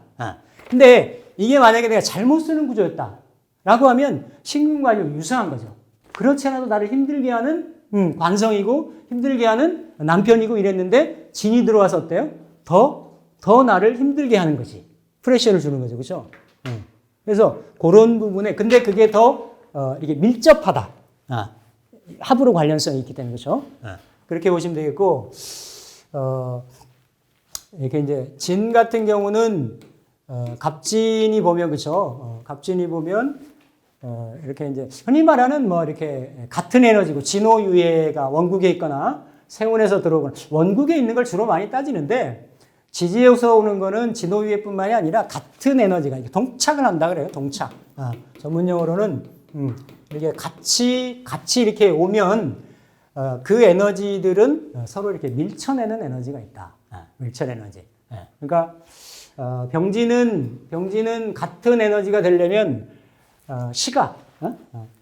근데 이게 만약에 내가 잘못 쓰는 구조였다라고 하면 신금관이 유사한 거죠. 그렇지 않아도 나를 힘들게 하는 관성이고 힘들게 하는 남편이고 이랬는데 진이 들어와서 어때요? 더 나를 힘들게 하는 거지. 프레셔를 주는 거죠. 그렇죠? 그래서 그런 부분에 근데 그게 더 이렇게 밀접하다. 합으로 관련성이 있기 때문에 그렇죠? 그렇게 보시면 되겠고 이렇게 이제 진 같은 경우는 갑진이 보면 그렇죠? 갑진이 보면 이렇게 이제 흔히 말하는 뭐 이렇게 같은 에너지고 진호유예가 원국에 있거나 세운에서 들어오거나 원국에 있는 걸 주로 많이 따지는데 지지에서 오는 거는 진호유예뿐만이 아니라 같은 에너지가 동착을 한다 그래요. 동착. 전문 용어로는 이렇게 같이 이렇게 오면 그 에너지들은 서로 이렇게 밀쳐내는 에너지가 있다. 밀천 에너지. 그러니까 병진은 같은 에너지가 되려면 시가.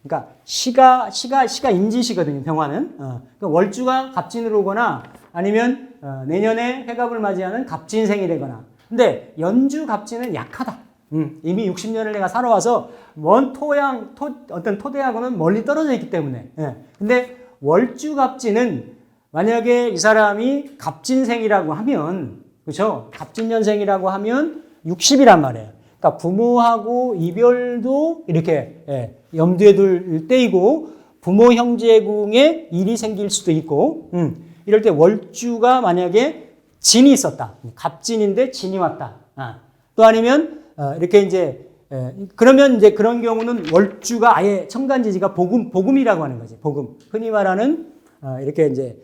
그러니까 시가 인지시거든요. 병화는. 그러니까 월주가 갑진으로 오거나 아니면 내년에 회갑을 맞이하는 갑진생이 되거나. 근데 연주 갑진은 약하다. 이미 60년을 내가 살아와서 먼 어떤 토대하고는 멀리 떨어져 있기 때문에. 근데 월주 갑진은 만약에 이 사람이 갑진생이라고 하면, 그렇죠? 갑진년생이라고 하면 60이란 말이에요. 그러니까 부모하고 이별도 이렇게 염두에 둘 때이고 부모 형제궁에 일이 생길 수도 있고 이럴 때 월주가 만약에 진이 있었다. 갑진인데 진이 왔다. 또 아니면 이렇게 이제 그러면 이제 그런 경우는 월주가 아예 천간지지가 복음이라고 하는 거지. 복음. 흔히 말하는 이렇게 이제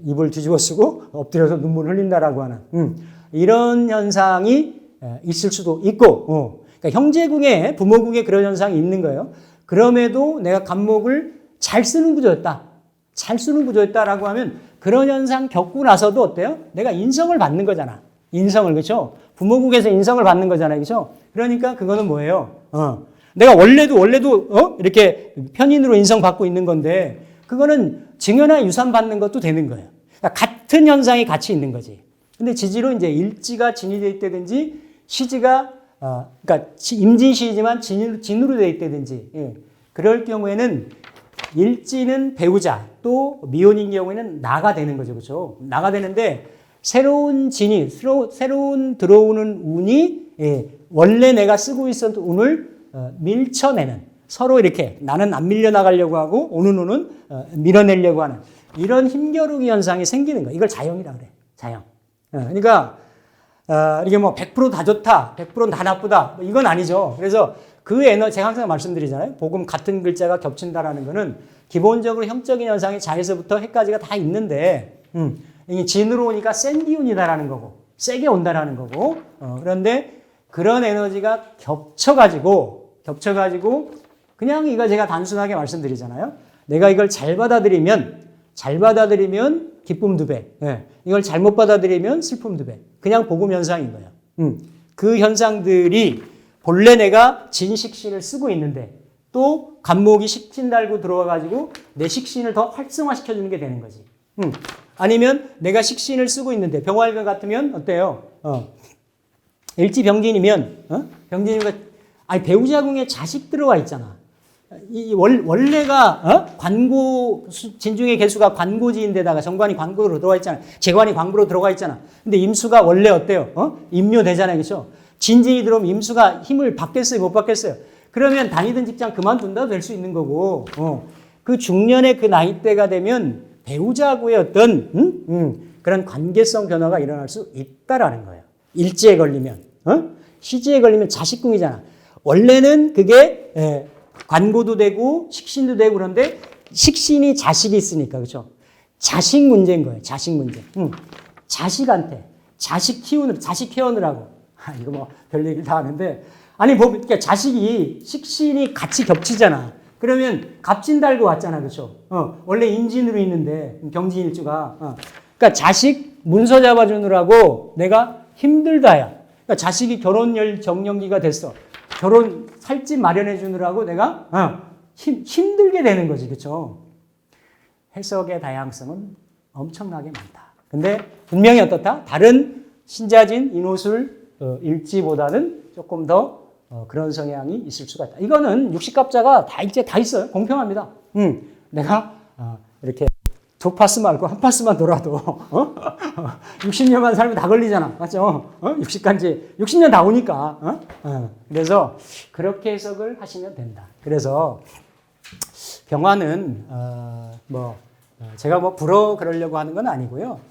입을 뒤집어 쓰고 엎드려서 눈물을 흘린다라고 하는 이런 현상이 있을 수도 있고, 그러니까 형제궁에 부모궁에 그런 현상이 있는 거예요. 그럼에도 내가 갑목을 잘 쓰는 구조였다라고 하면 그런 현상 겪고 나서도 어때요? 내가 인성을 받는 거잖아. 인성을, 그렇죠? 부모국에서 인성을 받는 거잖아요. 그렇죠? 그러니까 그거는 뭐예요? 내가 원래도 이렇게 편인으로 인성받고 있는 건데 그거는 증여나 유산 받는 것도 되는 거예요. 그러니까 같은 현상이 같이 있는 거지. 근데 지지로 이제 일지가 진이 돼 있다든지 시지가 그러니까 임진시지만 진으로 돼 있다든지 그럴 경우에는 일지는 배우자 또 미혼인 경우에는 나가 되는 거죠. 그렇죠? 나가 되는데 새로운 들어오는 운이 원래 내가 쓰고 있었던 운을 밀쳐내는 서로 이렇게 나는 안 밀려나가려고 하고 오는 운은 밀어내려고 하는 이런 힘겨루기 현상이 생기는 거예요. 이걸 자형이라 그래. 자형. 그러니까 이게 뭐 100% 다 좋다, 100%는 다 나쁘다 이건 아니죠. 그래서 그 에너지 제가 항상 말씀드리잖아요. 복음 같은 글자가 겹친다라는 거는 기본적으로 형적인 현상이 자에서부터 해까지가 다 있는데 이게 진으로 오니까 센 기운이다라는 거고 세게 온다라는 거고 그런데 그런 에너지가 겹쳐가지고 그냥 이거 제가 단순하게 말씀드리잖아요. 내가 이걸 잘 받아들이면 기쁨 2배. 이걸 잘못 받아들이면 슬픔 2배. 그냥 복음 현상인 거예요. 그 현상들이 본래 내가 진식신을 쓰고 있는데 또 간목이 식신 달고 들어와가지고 내 식신을 더 활성화시켜주는 게 되는 거지. 아니면 내가 식신을 쓰고 있는데 병활과 같으면 어때요? 일지병진이면 병진이가 배우자궁에 자식 들어와 있잖아. 원래가 관고 진중의 개수가 관고지인데다가 정관이 관고로 들어와 있잖아. 재관이 관고로 들어가 있잖아. 근데 임수가 원래 어때요? 임묘되잖아요. 그렇죠? 진진이 들어오면 임수가 힘을 받겠어요? 못 받겠어요? 그러면 다니던 직장 그만둔다도 될 수 있는 거고 그 중년의 그 나이대가 되면 배우자하고의 어떤 그런 관계성 변화가 일어날 수 있다라는 거예요. 일지에 걸리면. 시지에 걸리면 자식궁이잖아. 원래는 그게 관고도 되고 식신도 되고 그런데 식신이 자식이 있으니까 그렇죠. 자식 문제인 거예요. 자식 문제. 자식한테 자식 키우느라고. 이거 뭐 별 얘기를 다 하는데 아니 뭐 그러니까 자식이 식신이 같이 겹치잖아. 그러면 갑진 달고 왔잖아. 그렇죠. 원래 임진으로 있는데 경진일주가 그러니까 자식 문서 잡아주느라고 내가 힘들다야. 그러니까 자식이 결혼 정년기가 됐어. 결혼 살집 마련해 주느라고 내가 힘들게 되는 거지. 그렇죠? 해석의 다양성은 엄청나게 많다. 근데 분명히 어떻다? 다른 신자진, 인호술, 일지보다는 조금 더 그런 성향이 있을 수가 있다. 이거는 육식갑자가 이제 다 있어요. 공평합니다. 내가 이렇게 두 파스 말고 한 파스만 돌아도 60년만 살면 다 걸리잖아. 맞죠? 육식간지 60년 다 오니까. 그래서 그렇게 해석을 하시면 된다. 그래서 병화는 제가 뭐 불어 그러려고 하는 건 아니고요.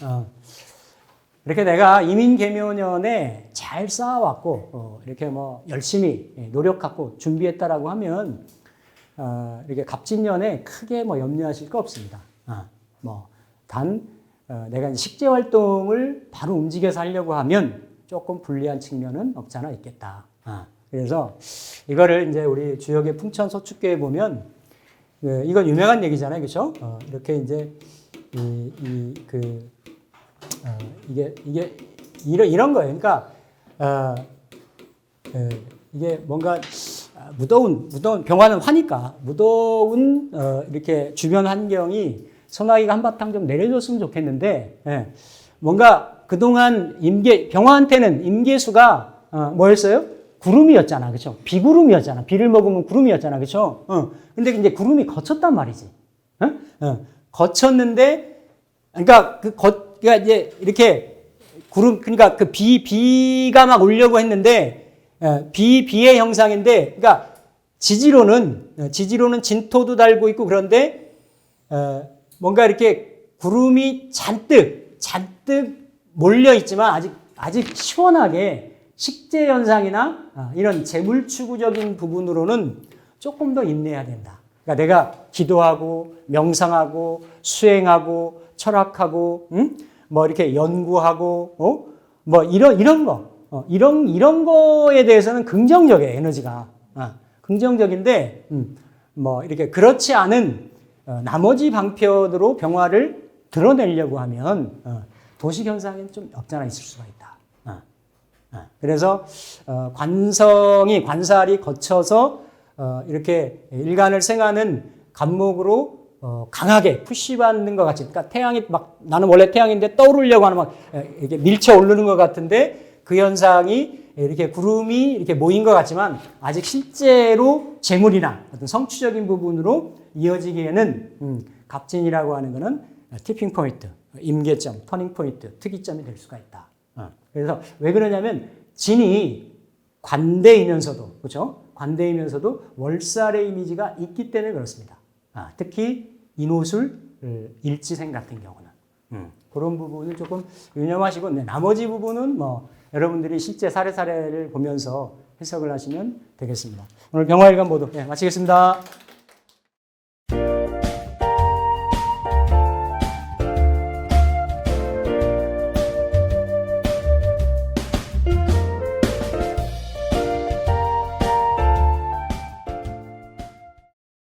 이렇게 내가 이민계묘년에 잘 쌓아왔고 이렇게 뭐 열심히 노력하고 준비했다라고 하면 이렇게 갑진년에 크게 뭐 염려하실 거 없습니다. 내가 식재 활동을 바로 움직여서 하려고 하면 조금 불리한 측면은 없잖아 있겠다. 그래서 이거를 이제 우리 주역의 풍천소축교에 보면 이건 유명한 얘기잖아요, 그렇죠? 이렇게 이제 이게 이런 거예요. 그러니까 이게 뭔가 무더운 병화는 화니까 무더운 이렇게 주변 환경이 소나기가 한바탕 좀 내려줬으면 좋겠는데 뭔가 그동안 병화한테는 임계수가 뭐였어요? 구름이었잖아, 그렇죠? 비구름이었잖아. 비를 먹으면 구름이었잖아, 그렇죠? 근데 이제 구름이 거쳤단 말이지. 거쳤는데, 그러니까 그러니까 이제 이렇게 그러니까 그 비가 막 오려고 했는데 비의 형상인데, 그러니까 지지로는 진토도 달고 있고 그런데 뭔가 이렇게 구름이 잔뜩 몰려 있지만 아직 시원하게. 식재 현상이나 이런 재물추구적인 부분으로는 조금 더 인내해야 된다. 그러니까 내가 기도하고 명상하고 수행하고 철학하고 뭐 이렇게 연구하고 뭐 이런 거 이런 거에 대해서는 긍정적이에요. 에너지가 긍정적인데 뭐 이렇게 그렇지 않은 나머지 방편으로 병화를 드러내려고 하면 도식 현상이 좀 없잖아 있을 수가 있다. 그래서 관살이 거쳐서 이렇게 일간을 생하는 간목으로 강하게 푸시받는 것 같이, 그러니까 태양이 막 나는 원래 태양인데 떠오르려고 하는 막 이렇게 밀쳐 오르는 것 같은데 그 현상이 이렇게 구름이 이렇게 모인 것 같지만 아직 실제로 재물이나 어떤 성취적인 부분으로 이어지기에는 갑진이라고 하는 것은 티핑 포인트, 임계점, 터닝 포인트, 특이점이 될 수가 있다. 그래서 왜 그러냐면 진이 관대이면서도 그렇죠? 관대이면서도 월살의 이미지가 있기 때문에 그렇습니다. 특히 인호술, 일지생 같은 경우는 그런 부분을 조금 유념하시고 나머지 부분은 뭐 여러분들이 실제 사례를 보면서 해석을 하시면 되겠습니다. 오늘 병화일간 모두 마치겠습니다.